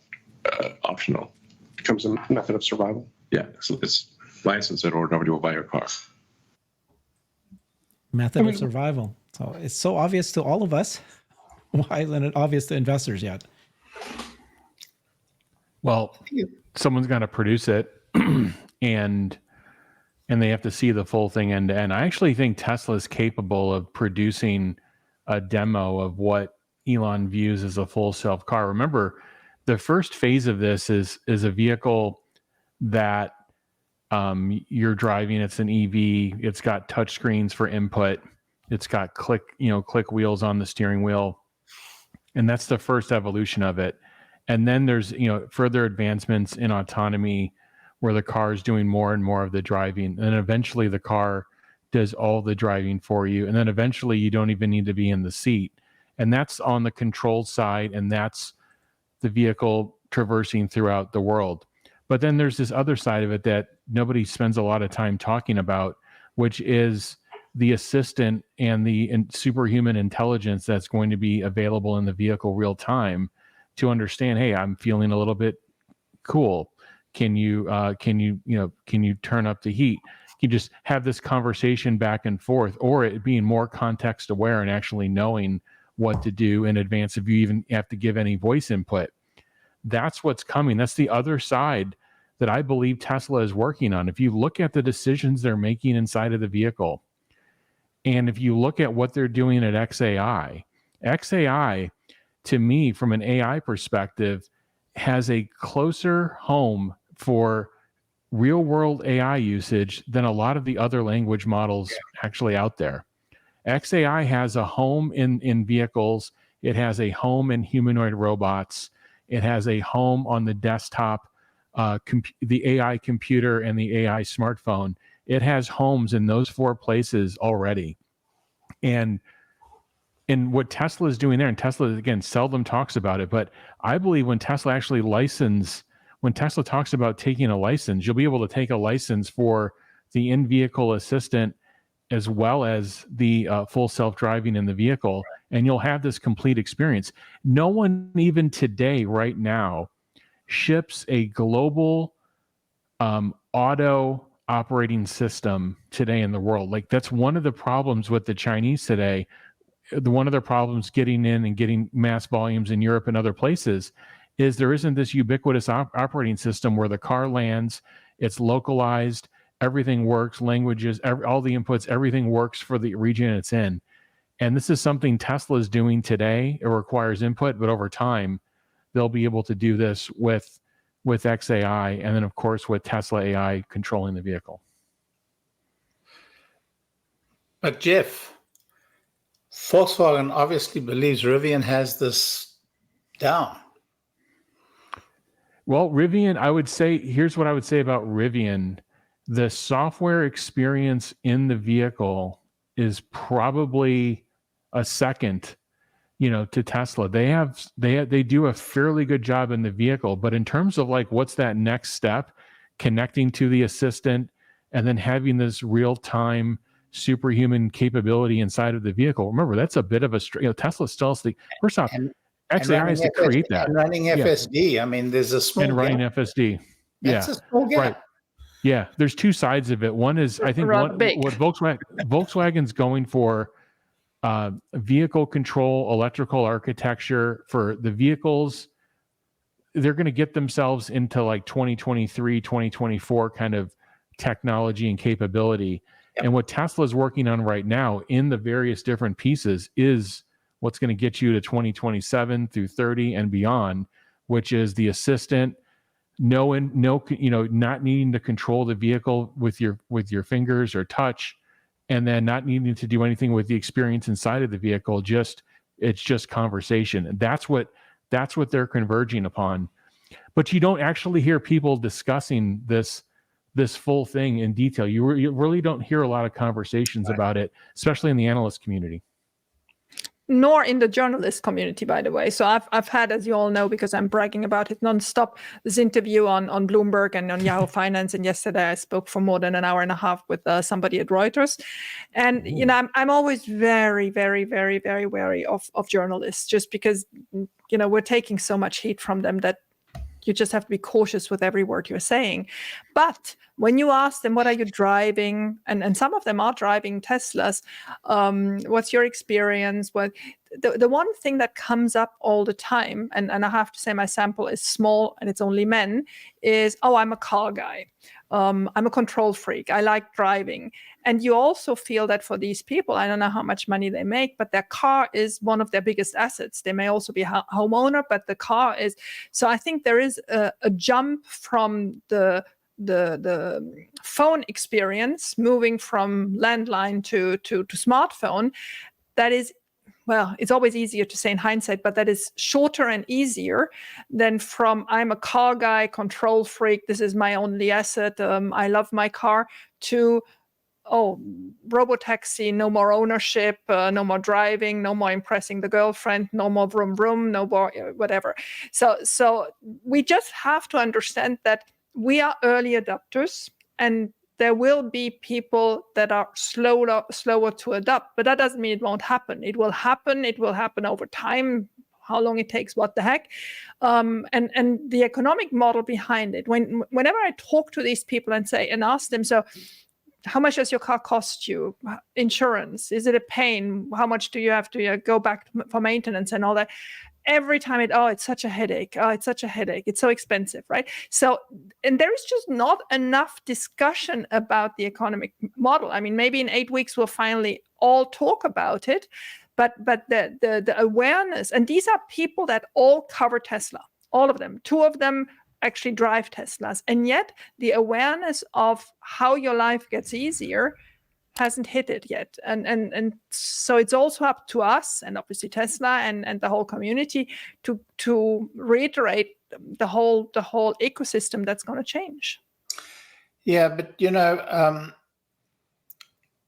optional. Becomes a method of survival. Yeah, so it's license it or nobody will buy your car. Method of survival. So it's so obvious to all of us. Why isn't it obvious to investors yet? Well, someone's got to produce it, and they have to see the full thing end to end. I actually think Tesla is capable of producing a demo of what Elon views as a full self car. Remember, the first phase of this is a vehicle that you're driving. It's an EV. It's got touch screens for input. It's got click wheels on the steering wheel, and that's the first evolution of it. And then there's further advancements in autonomy, where the car is doing more and more of the driving, and eventually the car does all the driving for you, and then eventually you don't even need to be in the seat. And that's on the control side, and that's the vehicle traversing throughout the world. But then there's this other side of it that nobody spends a lot of time talking about, which is the assistant and the superhuman intelligence that's going to be available in the vehicle real time to understand, hey, I'm feeling a little bit cool. Can you turn up the heat? You just have this conversation back and forth, or it being more context aware and actually knowing what to do in advance if you even have to give any voice input. That's what's coming. That's the other side that I believe Tesla is working on. If you look at the decisions they're making inside of the vehicle, and if you look at what they're doing at XAI, to me, from an AI perspective, has a closer home for real world AI usage than a lot of the other language models actually out there. XAI has a home in vehicles. It has a home in humanoid robots. It has a home on the desktop, the AI computer, and the AI smartphone. It has homes in those 4 places already. And what Tesla is doing there, and Tesla, again, seldom talks about it, but I believe when Tesla talks about taking a license, you'll be able to take a license for the in-vehicle assistant as well as the full self-driving in the vehicle, and you'll have this complete experience. No one even today, right now, ships a global auto operating system today in the world. Like, that's one of the problems with the Chinese today. One of their problems getting in and getting mass volumes in Europe and other places is there isn't this ubiquitous operating system where the car lands, it's localized, everything works, languages, all the inputs, everything works for the region it's in. And this is something Tesla is doing today. It requires input, but over time, they'll be able to do this with XAI, and then, of course, with Tesla AI controlling the vehicle. But Jeff, Volkswagen obviously believes Rivian has this down. Well, Rivian, I would say, here's what I would say about Rivian. The software experience in the vehicle is probably a second, to Tesla. They do a fairly good job in the vehicle, but in terms of like, what's that next step? connecting to the assistant, and then having this real-time superhuman capability inside of the vehicle. Remember, that's a bit of a Tesla still has to, first off, XAI has to create that. And running FSD. I mean, there's a small and running gap. FSD. That's a small gap. Right. Yeah, there's two sides of it. One is, I think, what Volkswagen's going for, vehicle control, electrical architecture for the vehicles. They're going to get themselves into like 2023, 2024 kind of technology and capability. Yep. And what Tesla is working on right now in the various different pieces is what's going to get you to 2027 through 30 and beyond, which is the assistant, not needing to control the vehicle with your fingers or touch, and then not needing to do anything with the experience inside of the vehicle. It's just conversation. And that's what they're converging upon. But you don't actually hear people discussing this full thing in detail. You really don't hear a lot of conversations about it, especially in the analyst community. Nor in the journalist community, by the way. So I've had, as you all know, because I'm bragging about it nonstop, this interview on Bloomberg and on Yahoo Finance. And yesterday I spoke for more than an hour and a half with somebody at Reuters. And, I'm always very, very, very, very wary of journalists, just because, we're taking so much heat from them that you just have to be cautious with every word you're saying. But when you ask them, what are you driving? And some of them are driving Teslas. What's your experience? The one thing that comes up all the time, and I have to say my sample is small and it's only men, is, I'm a car guy. I'm a control freak. I like driving. And you also feel that for these people, I don't know how much money they make, but their car is one of their biggest assets. They may also be a homeowner, but the car is. So I think there is a jump from the phone experience, moving from landline to smartphone. That is, well, it's always easier to say in hindsight, but that is shorter and easier than from I'm a car guy, control freak, this is my only asset, I love my car, to robotaxi, no more ownership, no more driving, no more impressing the girlfriend, no more vroom vroom, no more whatever. So we just have to understand that we are early adopters, and there will be people that are slower to adopt, but that doesn't mean it won't happen. It will happen. It will happen over time. How long it takes, what the heck, and the economic model behind it. Whenever I talk to these people and ask them, so how much does your car cost you? Insurance? Is it a pain? How much do you have to go back for maintenance and all that? Every time it's such a headache. Oh, it's such a headache. It's so expensive, right? So, and there is just not enough discussion about the economic model. I mean, maybe in 8 weeks we'll finally all talk about it, but the awareness, and these are people that all cover Tesla, all of them. 2 of them actually drive Teslas, and yet the awareness of how your life gets easier hasn't hit it yet, and so it's also up to us, and obviously Tesla and the whole community, to reiterate the whole ecosystem that's going to change. Yeah, but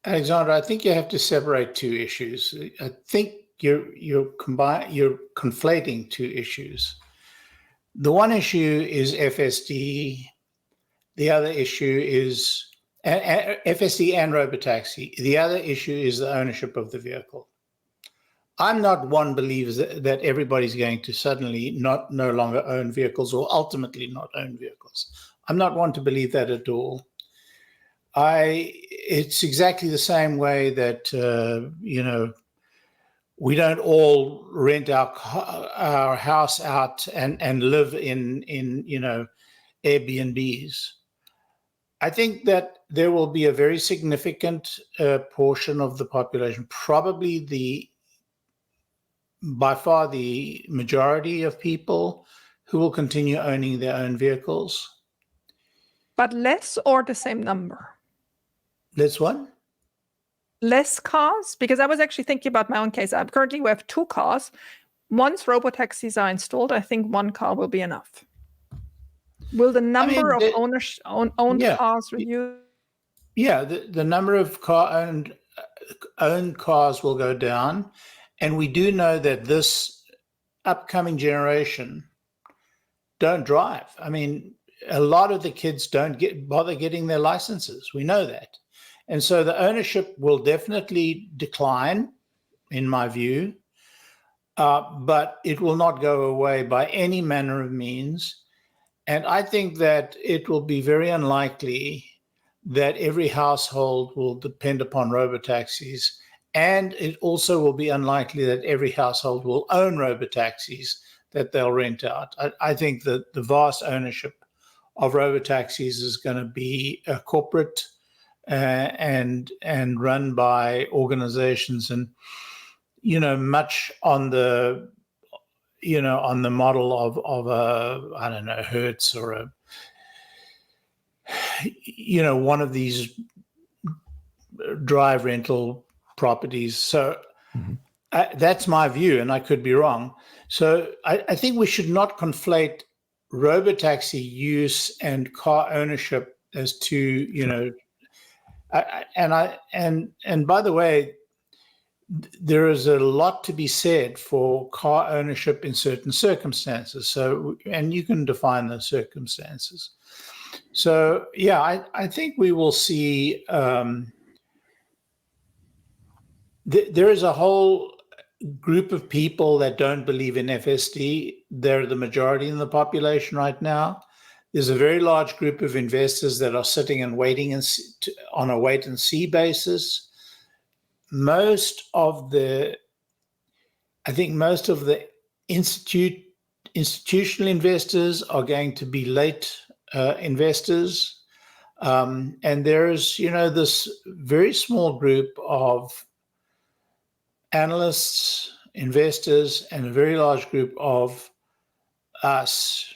Alexandra, I think you have to separate 2 issues. I think you're conflating 2 issues. The one issue is FSD. The other issue is FSD and robotaxi. The other issue is the ownership of the vehicle. I'm not one believes that everybody's going to suddenly no longer own vehicles, or ultimately not own vehicles. I'm not one to believe that at all. It's exactly the same way that we don't all rent our house out and live in Airbnbs. I think that there will be a very significant portion of the population, probably by far the majority of people, who will continue owning their own vehicles. But less or the same number? Less what? Less cars? Because I was actually thinking about my own case. Currently we have 2 cars. Once robotaxis are installed, I think 1 car will be enough. Will the number of owned cars reduce? Yeah, the number of owned cars will go down. And we do know that this upcoming generation don't drive. I mean, a lot of the kids don't bother getting their licenses. We know that. And so the ownership will definitely decline, in my view, but it will not go away by any manner of means. And I think that it will be very unlikely that every household will depend upon robotaxis. And it also will be unlikely that every household will own robotaxis that they'll rent out. I think that the vast ownership of robotaxis is going to be a corporate and run by organizations, and much on the model of a, I don't know, Hertz or a one of these drive rental properties. So that's my view, and I could be wrong. So I think we should not conflate robotaxi use and car ownership as two, and by the way, there is a lot to be said for car ownership in certain circumstances. So, and you can define those circumstances. So, yeah, I think we will see. There is a whole group of people that don't believe in FSD. They're the majority in the population right now. There's a very large group of investors that are sitting and waiting on a wait and see basis. Most of the institutional investors are going to be late investors. And there's, this very small group of analysts, investors, and a very large group of us,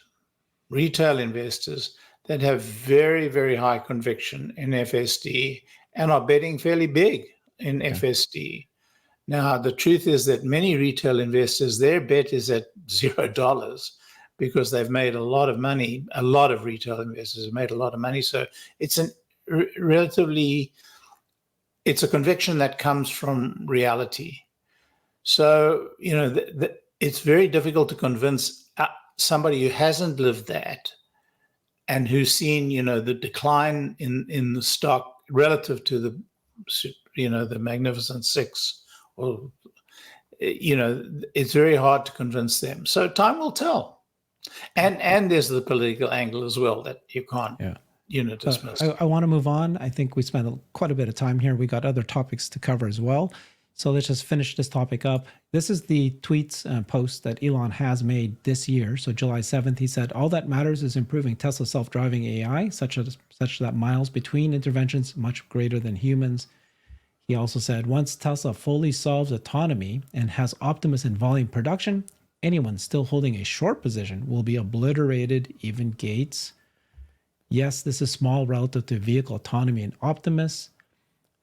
retail investors, that have very, very high conviction in FSD and are betting fairly big in FSD. Now, the truth is that many retail investors, their bet is at $0 because they've made a lot of money. A lot of retail investors have made a lot of money. So it's it's a conviction that comes from reality. So, it's very difficult to convince somebody who hasn't lived that and who's seen, the decline in the stock relative to the Magnificent Six, or, it's very hard to convince them. So time will tell. And there's the political angle as well that you can't, dismiss. I want to move on. I think we spent quite a bit of time here. We got other topics to cover as well. So let's just finish this topic up. This is the tweets post that Elon has made this year. So July 7th, he said, all that matters is improving Tesla self-driving AI, such that miles between interventions much greater than humans. He also said, once Tesla fully solves autonomy and has Optimus in volume production, anyone still holding a short position will be obliterated, even Gates. Yes, this is small relative to vehicle autonomy and Optimus.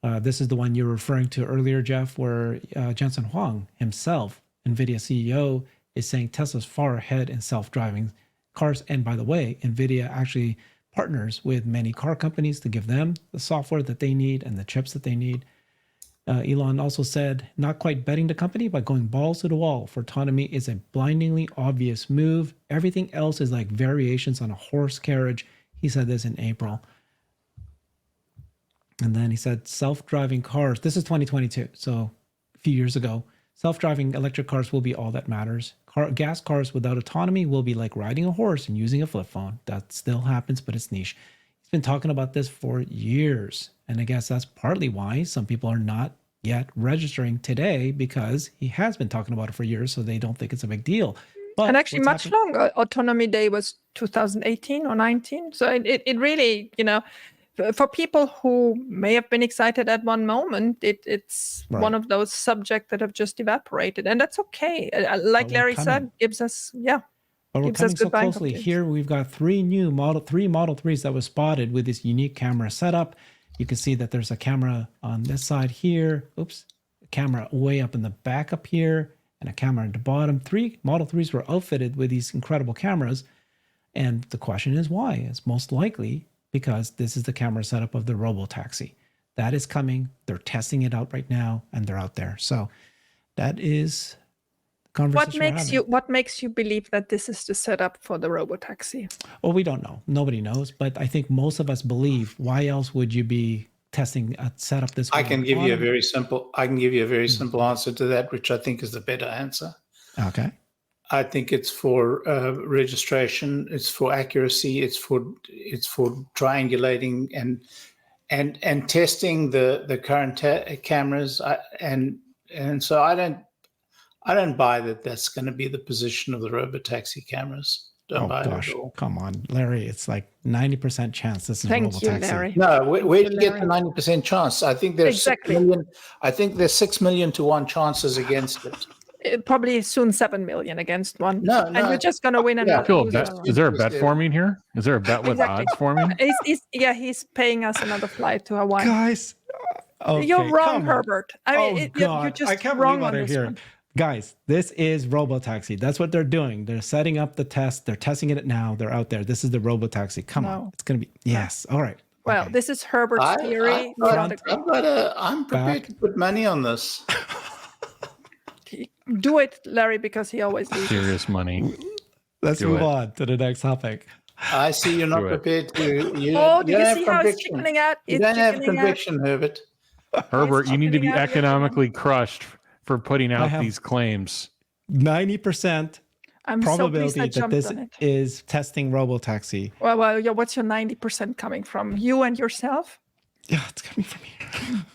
This is the one you were referring to earlier, Jeff, where Jensen Huang himself, NVIDIA CEO, is saying Tesla's far ahead in self-driving cars. And by the way, NVIDIA actually partners with many car companies to give them the software that they need and the chips that they need. Elon also said, not quite betting the company, but going balls to the wall for autonomy is a blindingly obvious move. Everything else is like variations on a horse carriage. He said this in April. And then he said, self-driving cars. This is 2022, so a few years ago. Self-driving electric cars will be all that matters. Gas cars without autonomy will be like riding a horse and using a flip phone. That still happens, but it's niche. He's been talking about this for years. And I guess that's partly why some people are not yet registering today, because he has been talking about it for years, so they don't think it's a big deal. But and actually much longer. Autonomy Day was 2018 or 19. So it really, for people who may have been excited at one moment, it's Right. one of those subjects that have just evaporated, and that's okay. Like Larry said, gives us, But we're gives us coming so good buying closely. opportunities. Here we've got three Model 3s that was spotted with this unique camera setup. You can see that there's a camera on this side here. Oops. A camera way up in the back up here, and a camera at the bottom. 3 Model 3s were outfitted with these incredible cameras. And the question is why? It's most likely because this is the camera setup of the Robo taxi. That is coming. They're testing it out right now, and they're out there. So that is conversation we're having. What makes you believe that this is the setup for the robotaxi? Well, we don't know. Nobody knows. But I think most of us believe. Why else would you be testing a setup this way? I can give you a very simple answer to that, which I think is the better answer. Okay. I think it's for registration, it's for accuracy, it's for triangulating and testing the current cameras. And so I don't buy that that's going to be the position of the robotaxi cameras. Don't buy it at all. Come on, Larry. It's like 90% chance this is Thank robotaxi. you, Larry. No, where do you get the 90% chance? I think there's 6 million. I think there's 6 million to 1 chances against it. Probably soon 7 million against 1. No, and you're just going to win Yeah. another. Phil, is there a bet forming here? Is there a bet with Exactly. odds forming? He's paying us another flight to Hawaii. Guys, okay, You're wrong, come on. Herbert. I mean, God. you're just I can't wrong believe on what I this hear. one. Guys, this is robotaxi. That's what they're doing. They're setting up the test. They're testing it now. They're out there. This is the robotaxi. Come on. It's going to be, yes. All right. Well, Okay. this is Herbert's theory. I'm prepared to put money on this. Do it, Larry, because he always loses. Serious money. Let's Do move it. on to the next topic. I see you're not Do it. prepared to. Do You you don't see have how it's conviction. chickening out? You It's don't have chickening out. conviction, Herbert. Herbert, you need to be chickening out again. economically crushed for putting out have- these claims. 90% I'm so probability pleased I that jumped this on it. is testing robotaxi. Well, yeah, what's your 90% coming from? You and yourself? Yeah, it's coming from here.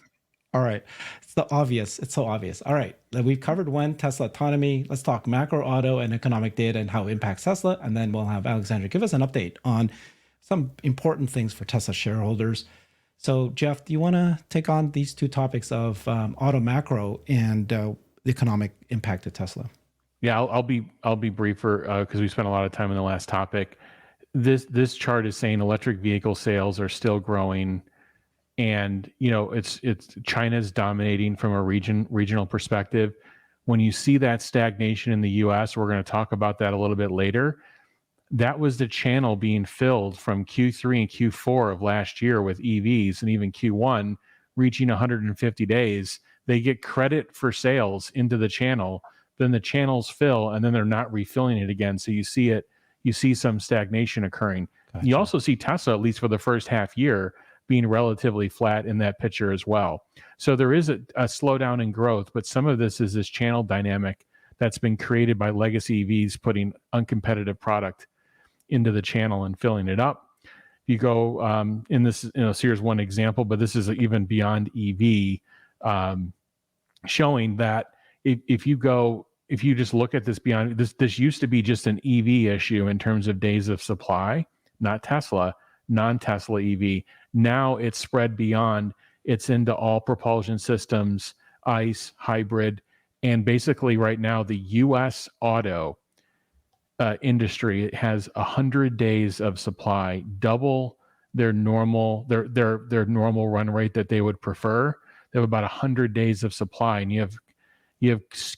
All right. It's the obvious. It's so obvious. All right. We've covered when Tesla autonomy. Let's talk macro auto and economic data and how it impacts Tesla. And then we'll have Alexandra give us an update on some important things for Tesla shareholders. So, Jeff, do you want to take on these two topics of auto macro and the economic impact of Tesla? Yeah, I'll be briefer because we spent a lot of time on the last topic. This chart is saying electric vehicle sales are still growing, and it's China's dominating from a regional perspective. When you see that stagnation in the U.S., we're going to talk about that a little bit later. That was the channel being filled from Q3 and Q4 of last year with EVs, and even Q1 reaching 150 days. They get credit for sales into the channel, then the channels fill, and then they're not refilling it again. So you see some stagnation occurring. Gotcha. You also see Tesla, at least for the first half year, being relatively flat in that picture as well. So there is a slowdown in growth, but some of this is this channel dynamic that's been created by legacy EVs putting uncompetitive product into the channel and filling it up. You go in this, so here's one example, but this is even beyond EV, showing that if you just look at this beyond this used to be just an EV issue in terms of days of supply, not Tesla, non-Tesla EV. Now it's spread beyond. It's into all propulsion systems, ICE, hybrid, and basically right now the U.S. auto industry has 100 days of supply, double their normal normal run rate that they would prefer. They have about 100 days of supply, and you have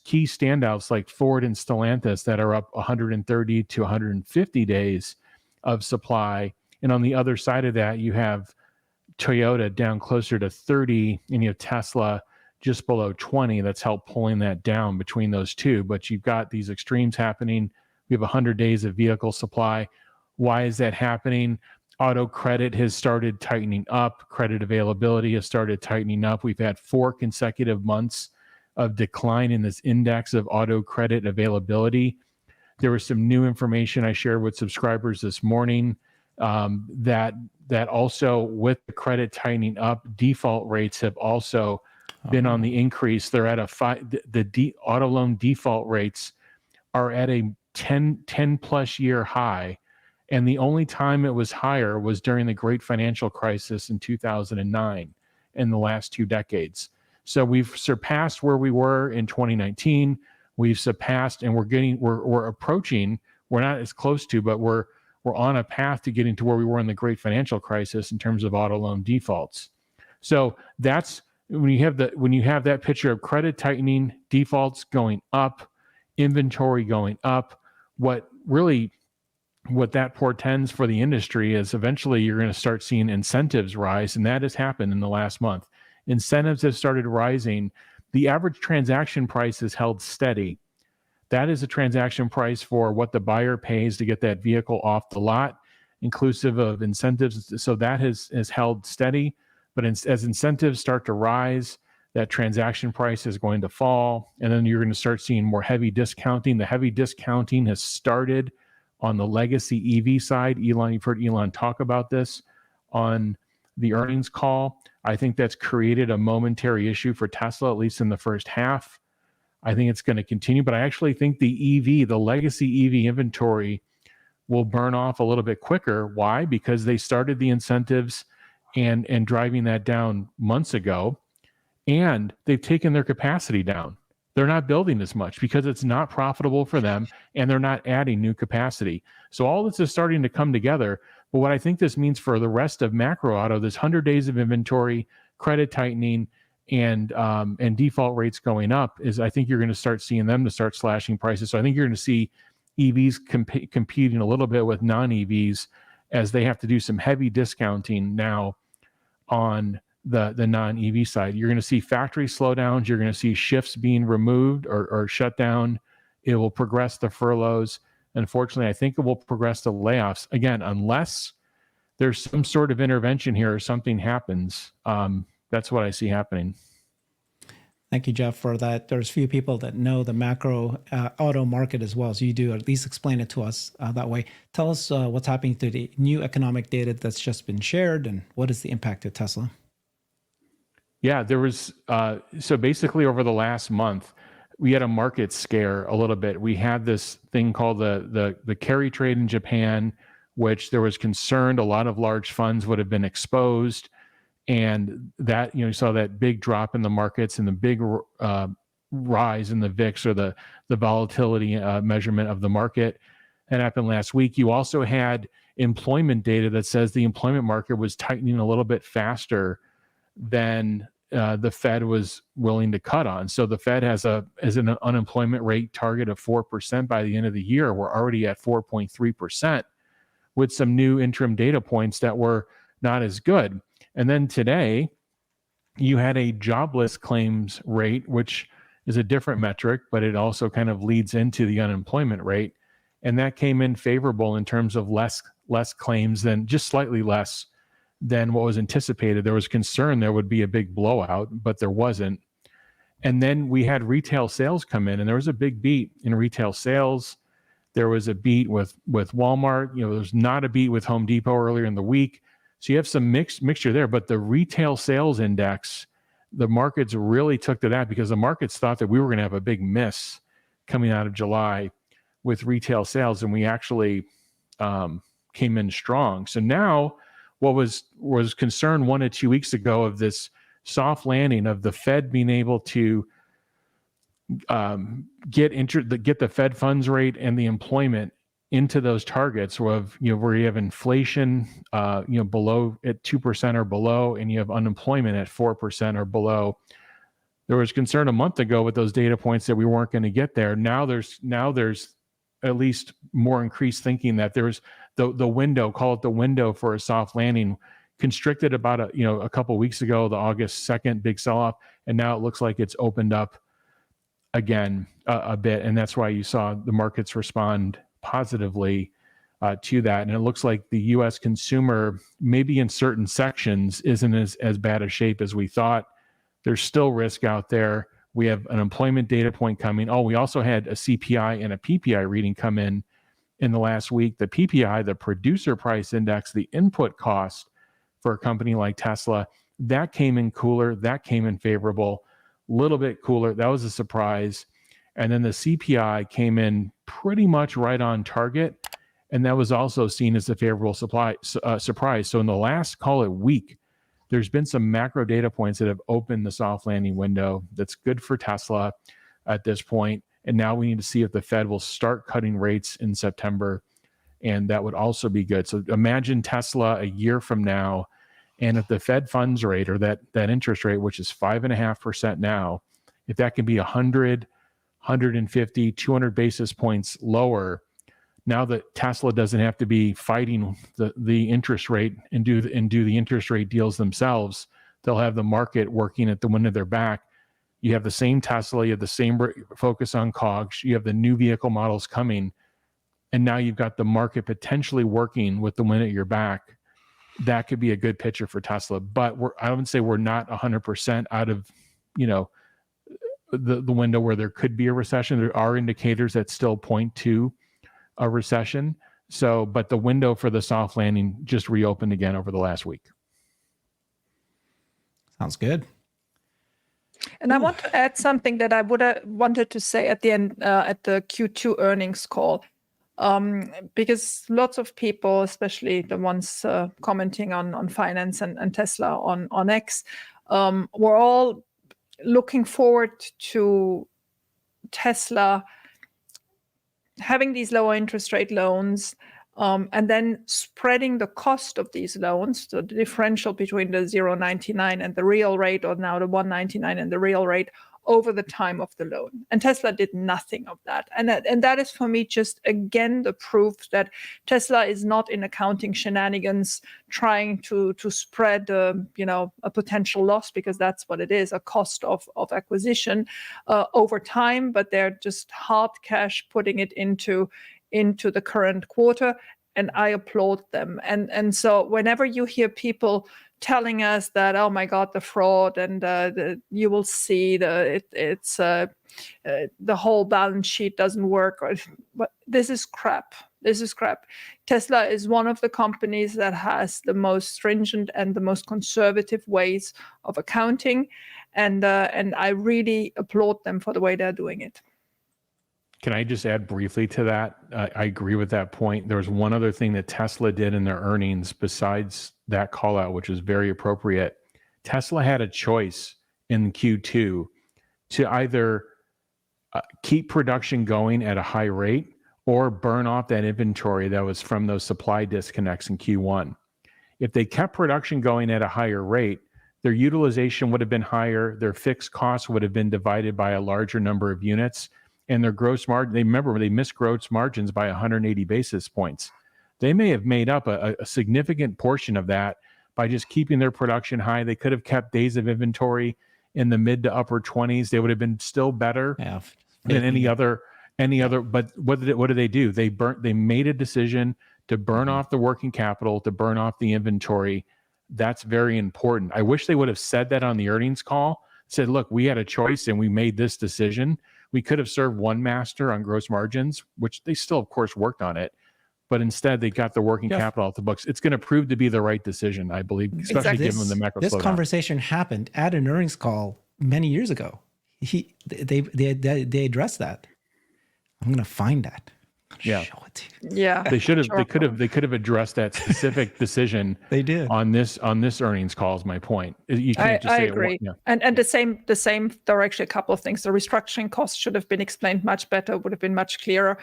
key standouts like Ford and Stellantis that are up 130 to 150 days of supply. And on the other side of that, you have Toyota down closer to 30, and you have Tesla just below 20. That's helped pulling that down between those two. But you've got these extremes happening. We have 100 days of vehicle supply. Why is that happening? Auto credit has started tightening up. Credit availability has started tightening up. We've had 4 consecutive months of decline in this index of auto credit availability. There was some new information I shared with subscribers this morning that also, with the credit tightening up, default rates have also been on the increase. They're at auto loan default rates are at a 10 plus year high. And the only time it was higher was during the great financial crisis in 2009 in the last 2 decades. So we've surpassed where we were in 2019. We've surpassed, and we're approaching, we're not as close to, but we're on a path to getting to where we were in the great financial crisis in terms of auto loan defaults. So that's when you have that picture of credit tightening, defaults going up, inventory going up. What that portends for the industry is eventually you're going to start seeing incentives rise, and that has happened in the last month. Incentives have started rising. The average transaction price has held steady. That is a transaction price for what the buyer pays to get that vehicle off the lot, inclusive of incentives. So that has held steady. But as incentives start to rise, that transaction price is going to fall. And then you're going to start seeing more heavy discounting. The heavy discounting has started on the legacy EV side. Elon, you've heard Elon talk about this on the earnings call. I think that's created a momentary issue for Tesla, at least in the first half. I think it's going to continue, but I actually think the legacy EV inventory will burn off a little bit quicker. Why? Because they started the incentives and driving that down months ago, and they've taken their capacity down. They're not building as much because it's not profitable for them, and they're not adding new capacity. So all this is starting to come together. But what I think this means for the rest of macro auto, this 100 days of inventory, credit tightening, and default rates going up, is I think you're going to start seeing them to start slashing prices. So I think you're going to see EVs competing a little bit with non-EVs as they have to do some heavy discounting now on the non-EV side. You're going to see factory slowdowns. You're going to see shifts being removed or shut down. It will progress the furloughs. Unfortunately, I think it will progress the layoffs. Again, unless there's some sort of intervention here or something happens, that's what I see happening. Thank you, Jeff, for that. There's few people that know the macro auto market as well, so you do at least explain it to us that way. Tell us what's happening to the new economic data that's just been shared, and what is the impact to Tesla? Yeah, there was, so basically over the last month, we had a market scare a little bit. We had this thing called the carry trade in Japan, which there was concern a lot of large funds would have been exposed. And that, you saw that big drop in the markets and the big rise in the VIX, or the volatility measurement of the market. That happened last week. You also had employment data that says the employment market was tightening a little bit faster than the Fed was willing to cut on. So the Fed has an unemployment rate target of 4% by the end of the year. We're already at 4.3% with some new interim data points that were not as good. And then today, you had a jobless claims rate, which is a different metric, but it also kind of leads into the unemployment rate. And that came in favorable in terms of less claims, than just slightly less than what was anticipated. There was concern there would be a big blowout, but there wasn't. And then we had retail sales come in, and there was a big beat in retail sales. There was a beat with Walmart. There was not a beat with Home Depot earlier in the week. So you have some mixture there, but the retail sales index, the markets really took to that because the markets thought that we were going to have a big miss coming out of July with retail sales, and we actually came in strong. So now what was concerned 1 to 2 weeks ago of this soft landing of the Fed being able to get the Fed funds rate and the employment into those targets of, where you have inflation, below at 2% or below, and you have unemployment at 4% or below. There was concern a month ago with those data points that we weren't going to get there. Now there's at least more increased thinking that there's the window, call it the window for a soft landing, constricted about a couple of weeks ago, the August 2nd big sell-off, and now it looks like it's opened up again a bit, and that's why you saw the markets respond positively to that. And it looks like the U.S. consumer, maybe in certain sections, isn't as bad a shape as we thought. There's still risk out there. We have an employment data point coming. We also had a CPI and a PPI reading come in the last week. The PPI, the producer price index, the input cost for a company like Tesla, that came in cooler. That came in favorable, a little bit cooler. That was a surprise. And then the CPI came in pretty much right on target, and that was also seen as a favorable surprise. So in the last, call it week, there's been some macro data points that have opened the soft landing window. That's good for Tesla at this point. And now we need to see if the Fed will start cutting rates in September, and that would also be good. So imagine Tesla a year from now, and if the Fed funds rate, or that interest rate, which is 5.5% now, if that can be 100, 150, 200 basis points lower, now that Tesla doesn't have to be fighting the interest rate and do the interest rate deals themselves, they'll have the market working at the wind of their back. You have the same Tesla, you have the same focus on COGS, you have the new vehicle models coming, and now you've got the market potentially working with the wind at your back. That could be a good picture for Tesla. But I would say we're not 100% out of, the window where there could be a recession. There are indicators that still point to a recession. So, but the window for the soft landing just reopened again over the last week. Sounds good. And I want to add something that I would have wanted to say at the end, at the Q2 earnings call, because lots of people, especially the ones commenting on finance and Tesla on X, were all looking forward to Tesla having these lower interest rate loans, and then spreading the cost of these loans, so the differential between the 0.99 and the real rate, or now the 1.99 and the real rate, over the time of the loan. And Tesla did nothing of that. And that is, for me, just again the proof that Tesla is not in accounting shenanigans trying to spread a potential loss, because that's what it is, a cost of acquisition over time, but they're just hard cash putting it into the current quarter, and I applaud them. And so whenever you hear people telling us that, oh my God, the fraud, and you will see the whole balance sheet doesn't work, but this is crap. This is crap. Tesla is one of the companies that has the most stringent and the most conservative ways of accounting, and I really applaud them for the way they're doing it. Can I just add briefly to that? I agree with that point. There was one other thing that Tesla did in their earnings besides that call out, which is very appropriate. Tesla had a choice in Q2 to either keep production going at a high rate or burn off that inventory that was from those supply disconnects in Q1. If they kept production going at a higher rate, their utilization would have been higher, their fixed costs would have been divided by a larger number of units, and their gross margin, they missed gross margins by 180 basis points. They may have made up a significant portion of that by just keeping their production high. They could have kept days of inventory in the mid to upper 20s. They would have been still better than any other. But what did they do? They made a decision to burn off the working capital, to burn off the inventory. That's very important. I wish they would have said that on the earnings call. Said, look, we had a choice and we made this decision. We could have served one master on gross margins, which they still, of course, worked on it. But instead, they got the working capital out the books. It's going to prove to be the right decision, I believe, especially given the macro slowdown. This conversation happened at an earnings call many years ago. They addressed that. I'm going to find that. Yeah. Show it to you. Yeah. They should have. They could have addressed that specific decision. They did on this earnings call. Is my point. You can't just I say agree. It, yeah. And the same. There are actually a couple of things. The restructuring costs should have been explained much better. Would have been much clearer.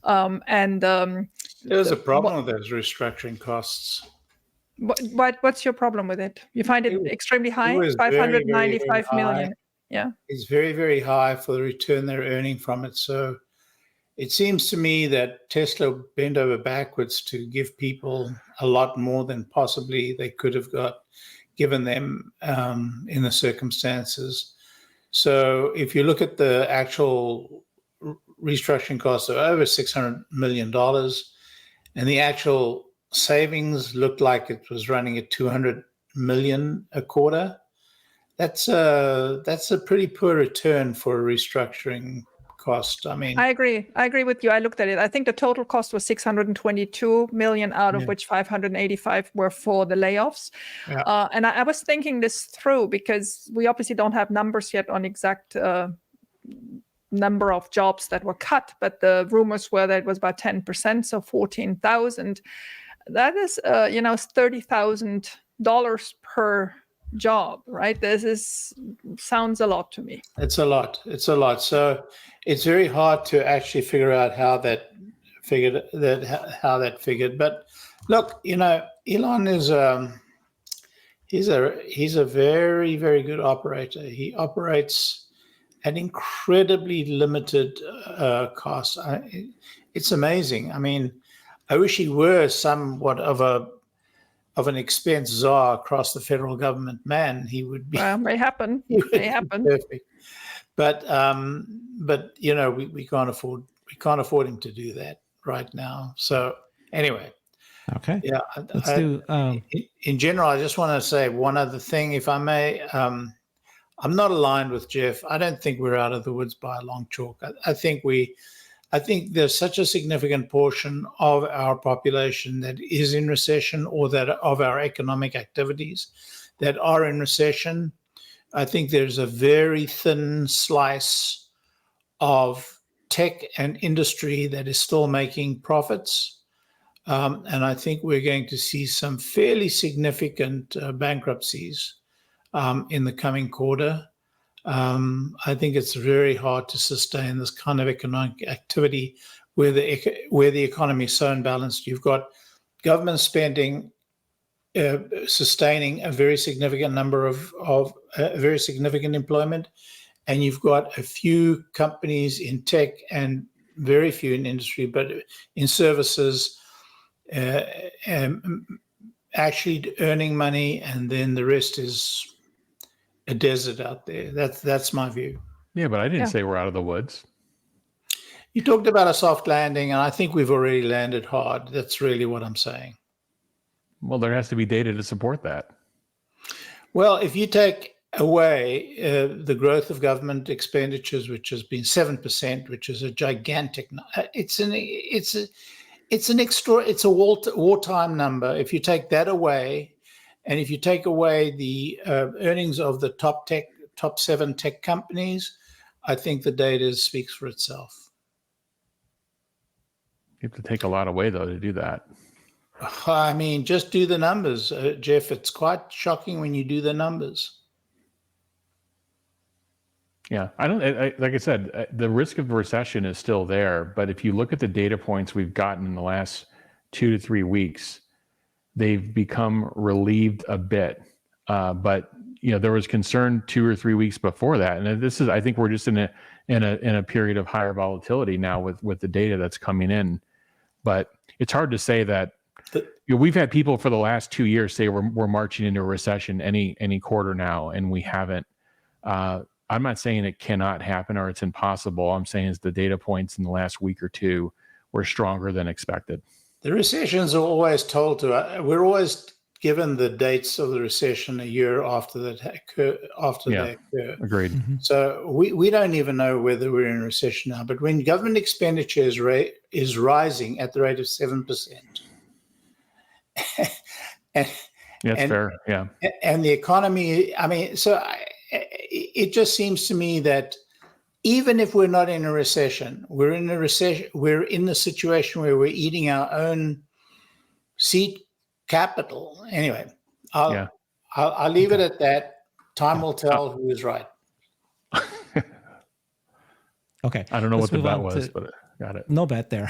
There's a problem with those restructuring costs. What's your problem with it? You find it extremely high? 595 million. Yeah. It's very, very high for the return they're earning from it. So it seems to me that Tesla bent over backwards to give people a lot more than possibly they could have given them in the circumstances. So if you look at the actual restructuring costs of over $600 million, and the actual savings looked like it was running at $200 million a quarter, that's a pretty poor return for a restructuring cost. I mean, I agree with you. I looked at it. I think the total cost was 622 million, out of which 585 were for the layoffs. Yeah. And I was thinking this through, because we obviously don't have numbers yet on exact number of jobs that were cut, but the rumors were that it was about 10%, so 14,000. That is, $30,000 per job, right? Sounds a lot to me. It's a lot. So it's very hard to actually figure out how that figured. But look, Elon is he's a very, very good operator. He operates at incredibly limited cost. It's amazing. I mean, I wish he were somewhat of of an expense czar across the federal government, man, he would be. Well, may happen. he would May be happen. perfect. But you know, we can't afford him to do that right now. So anyway, Okay. yeah. Let's do. In general, I just want to say one other thing, if I may. I'm not aligned with Jeff. I don't think we're out of the woods by a long chalk. I think there's such a significant portion of our population that is in recession, or that of our economic activities that are in recession. I think there's a very thin slice of tech and industry that is still making profits. And I think we're going to see some fairly significant bankruptcies in the coming quarter. I think it's very hard to sustain this kind of economic activity where the economy is so unbalanced. You've got government spending sustaining a very significant number of very significant employment, and you've got a few companies in tech and very few in industry, but in services actually earning money, and then the rest is a desert out there. That's my view. Yeah, but I didn't say we're out of the woods. You talked about a soft landing, and I think we've already landed hard. That's really what I'm saying. Well, there has to be data to support that. Well, if you take away the growth of government expenditures, which has been 7%, which is a gigantic, it's a wartime number. If you take that away, and if you take away the earnings of the top 7 tech companies, I think the data speaks for itself. You have to take a lot away, though, to do that. I mean, just do the numbers, Jeff. It's quite shocking when you do the numbers. Yeah, like I said, the risk of recession is still there. But if you look at the data points we've gotten in the last 2 to 3 weeks, they've become relieved a bit. But there was concern 2 or 3 weeks before that, and I think we're just in a period of higher volatility now with the data that's coming in. But it's hard to say that. We've had people for the last 2 years say we're marching into a recession any quarter now, and we haven't. I'm not saying it cannot happen or it's impossible. I'm saying is the data points in the last week or two were stronger than expected. The recessions are always told to. We're always given the dates of the recession a year after they occur. Agreed. Mm-hmm. So we don't even know whether we're in a recession now. But when government expenditure is rising at the rate of 7%, That's fair. Yeah. And the economy, I mean, it just seems to me that even if we're not in a recession, we're in the situation where we're eating our own seed capital. Anyway, I'll leave it at that. Time will tell who is right. Okay. I don't know what the bet was, but got it. No bet there.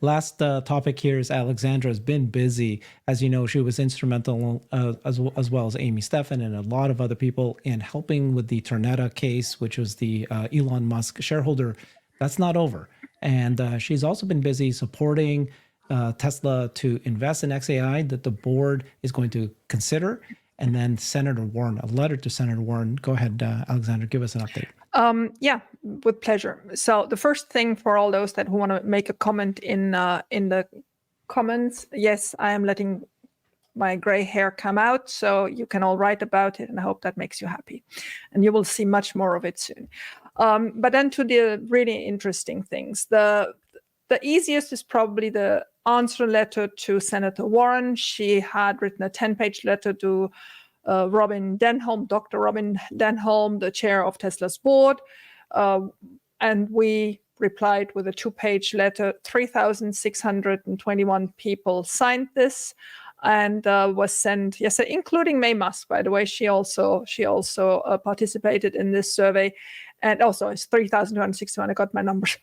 Last topic here is Alexandra has been busy. As you know, she was instrumental as well as Amy Steffen and a lot of other people in helping with the Tornetta case, which was the Elon Musk shareholder. That's not over. And she's also been busy supporting Tesla to invest in XAI that the board is going to consider. And then Senator Warren, a letter to Senator Warren. Go ahead, Alexandra, give us an update. Yeah, with pleasure. So the first thing for all those that who want to make a comment in the comments, yes, I am letting my gray hair come out, so you can all write about it, and I hope that makes you happy. And you will see much more of it soon. But then to the really interesting things. The easiest is probably the answer letter to Senator Warren. She had written a 10-page letter to Robin Denholm, Dr. Robin Denholm, the chair of Tesla's board. And we replied with a 2-page letter. 3,621 people signed this and was sent yesterday, including May Musk, by the way. She also participated in this survey. And also it's 3,261. I got my numbers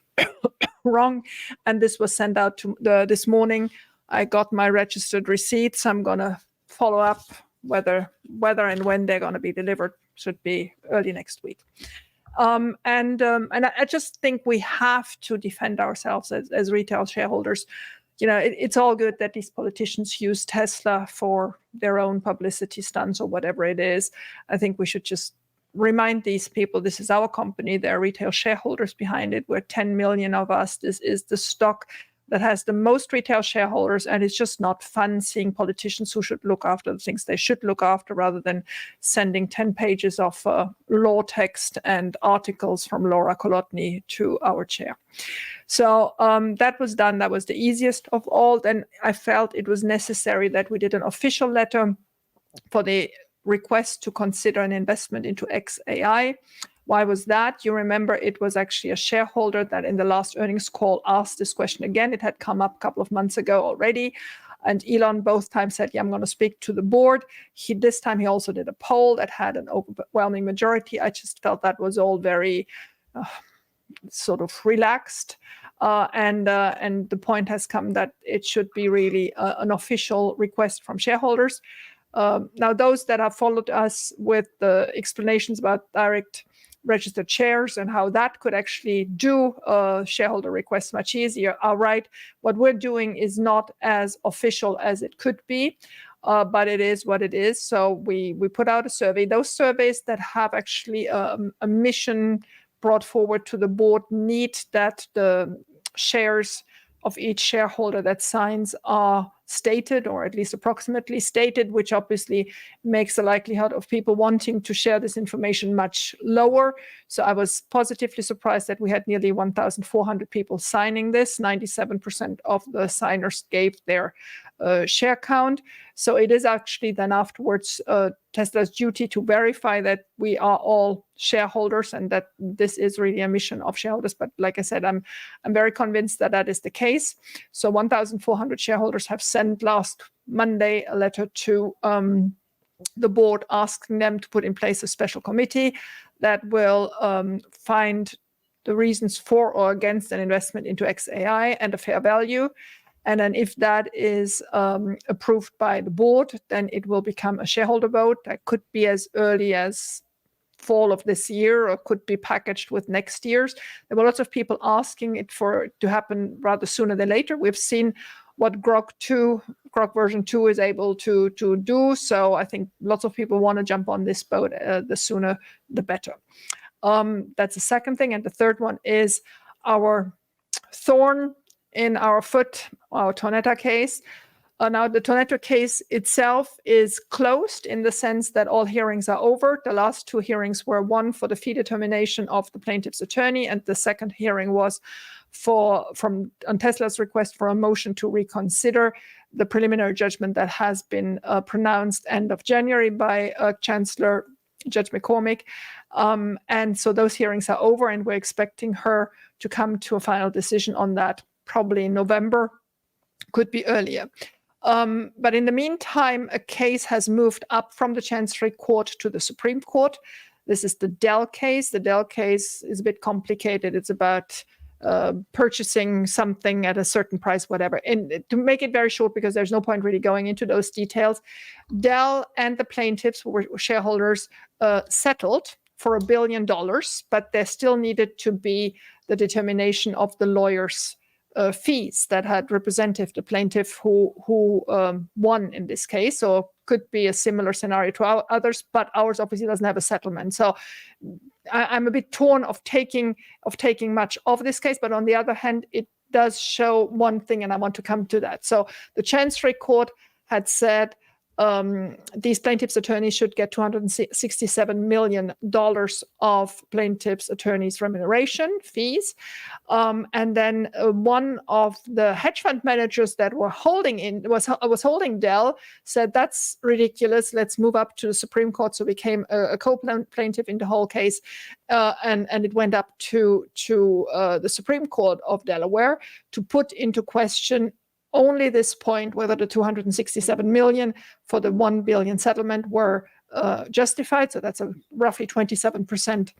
wrong. And this was sent out this morning. I got my registered receipts. I'm going to follow up whether and when they're going to be delivered. Should be early next week. And I just think we have to defend ourselves as retail shareholders. it's all good that these politicians use Tesla for their own publicity stunts or whatever it is. I think we should just remind these people this is our company. There are retail shareholders behind it. We're 10 million of us. This is the stock that has the most retail shareholders, and it's just not fun seeing politicians who should look after the things they should look after rather than sending 10 pages of law text and articles from Laura Kolotny to our chair. So that was done. That was the easiest of all. Then I felt it was necessary that we did an official letter for the request to consider an investment into XAI. Why was that? You remember it was actually a shareholder that in the last earnings call asked this question again. It had come up a couple of months ago already. And Elon both times said, yeah, I'm going to speak to the board. This time he also did a poll that had an overwhelming majority. I just felt that was all very sort of relaxed. And the point has come that it should be really an official request from shareholders. Now, those that have followed us with the explanations about direct registered shares and how that could actually do shareholder requests much easier are right. What we're doing is not as official as it could be, but it is what it is. So we put out a survey. Those surveys that have actually a mission brought forward to the board need that the shares of each shareholder that signs are stated, or at least approximately stated, which obviously makes the likelihood of people wanting to share this information much lower. So I was positively surprised that we had nearly 1,400 people signing this. 97% of the signers gave their share count. So it is actually then afterwards Tesla's duty to verify that we are all shareholders and that this is really a mission of shareholders. But like I said, I'm very convinced that that is the case. So 1,400 shareholders have sent last Monday a letter to the board asking them to put in place a special committee that will find the reasons for or against an investment into XAI and a fair value. And then if that is approved by the board, then it will become a shareholder vote. That could be as early as fall of this year or could be packaged with next year's. There were lots of people asking it to happen rather sooner than later. We've seen what Grok version 2 is able to do. So I think lots of people want to jump on this boat. The sooner, the better. That's the second thing. And the third one is our thorn in our foot, our Tornetta case. Now, the Tornetta case itself is closed in the sense that all hearings are over. The last two hearings were one for the fee determination of the plaintiff's attorney, and the second hearing was on Tesla's request for a motion to reconsider the preliminary judgment that has been pronounced end of January by Chancellor Judge McCormick. And so those hearings are over, and we're expecting her to come to a final decision on that probably in November, could be earlier. But in the meantime, a case has moved up from the Chancery Court to the Supreme Court. This is the Dell case. The Dell case is a bit complicated. It's about purchasing something at a certain price, whatever. And to make it very short, because there's no point really going into those details, Dell and the plaintiffs, who were shareholders, settled for $1 billion, but there still needed to be the determination of the lawyers' fees that had represented the plaintiff who won in this case. So could be a similar scenario to our others, but ours obviously doesn't have a settlement. So I'm a bit torn of taking much of this case, but on the other hand, it does show one thing, and I want to come to that. So the Chancery Court had said these plaintiffs' attorneys should get $267 million of plaintiffs' attorneys' remuneration fees. And then one of the hedge fund managers that were was holding Dell said, that's ridiculous. Let's move up to the Supreme Court. So became a co-plaintiff in the whole case. And it went up to the Supreme Court of Delaware to put into question only this point, whether the 267 million for the 1 billion settlement were justified. So that's a roughly 27%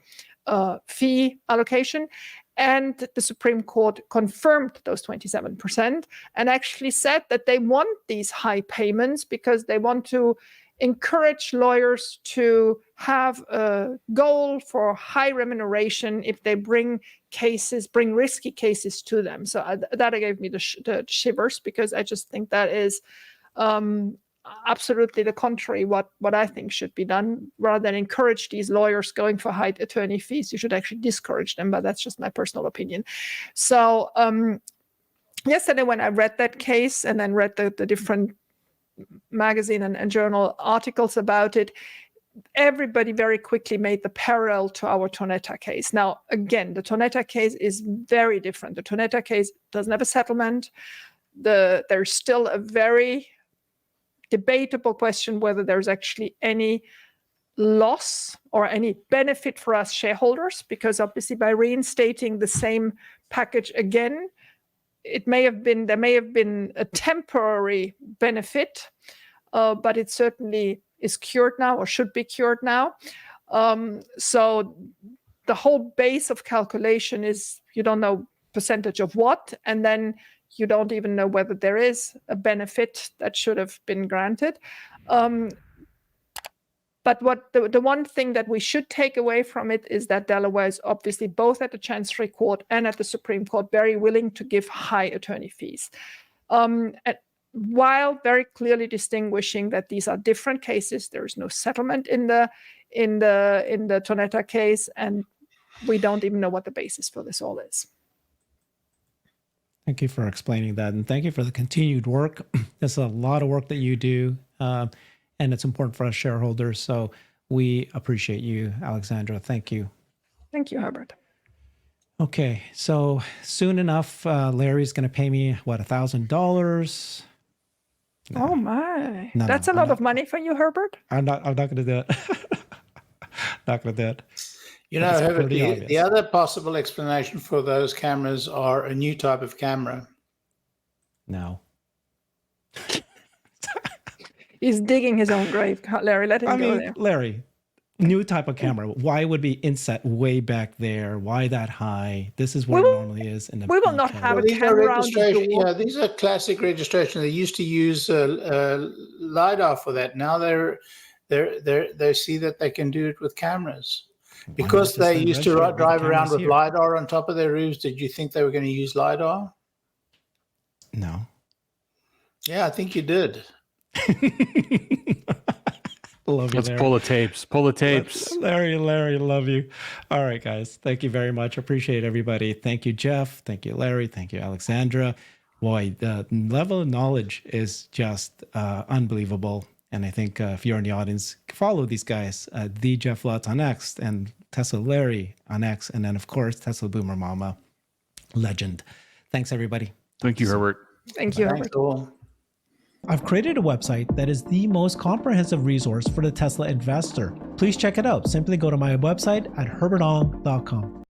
fee allocation. And the Supreme Court confirmed those 27% and actually said that they want these high payments because they want to encourage lawyers to have a goal for high remuneration if they bring risky cases to them. So that gave me the shivers, because I just think that is absolutely the contrary what I think should be done. Rather than encourage these lawyers going for high attorney fees, you should actually discourage them, but that's just my personal opinion. So yesterday when I read that case and then read the different magazine and journal articles about it, everybody very quickly made the parallel to our Tornetta case. Now, again, the Tornetta case is very different. The Tornetta case doesn't have a settlement. There's still a very debatable question whether there's actually any loss or any benefit for us shareholders, because obviously by reinstating the same package again, there may have been a temporary benefit, but it certainly is cured now or should be cured now. So the whole base of calculation is you don't know percentage of what, and then you don't even know whether there is a benefit that should have been granted. But what the one thing that we should take away from it is that Delaware is obviously both at the Chancery Court and at the Supreme Court very willing to give high attorney fees, while very clearly distinguishing that these are different cases. There is no settlement in the Tornetta case, and we don't even know what the basis for this all is. Thank you for explaining that, and thank you for the continued work. There's a lot of work that you do. And it's important for us shareholders. So we appreciate you, Alexandra. Thank you. Thank you, Herbert. Okay, so soon enough, Larry's going to pay me, what, $1,000? No. Oh my, No, that's a lot of money for you, Herbert. I'm not going to do it. Not going to do it. You know, Herbert, the other possible explanation for those cameras are a new type of camera. No. He's digging his own grave, Larry. Let him go there. Larry, new type of camera. Why would be inset way back there? Why that high? This is where it normally is. We will not have a camera on the door. Yeah, these are classic registrations. They used to use LiDAR for that. Now they see that they can do it with cameras. Because they used to drive around with LiDAR on top of their roofs, did you think they were going to use LiDAR? No. Yeah, I think you did. Love you, Let's Larry. pull the tapes. Pull the tapes. Larry, love you. All right, guys. Thank you very much. Appreciate everybody. Thank you, Jeff. Thank you, Larry. Thank you, Alexandra. Boy, the level of knowledge is just unbelievable. And I think if you're in the audience, follow these guys, the Jeff Lutz on X and Tesla Larry on X. And then, of course, Tesla Boomer Mama legend. Thanks, everybody. Thank you, Herbert. Thank you, Herbert. Cool. I've created a website that is the most comprehensive resource for the Tesla investor. Please check it out. Simply go to my website at herbertong.com.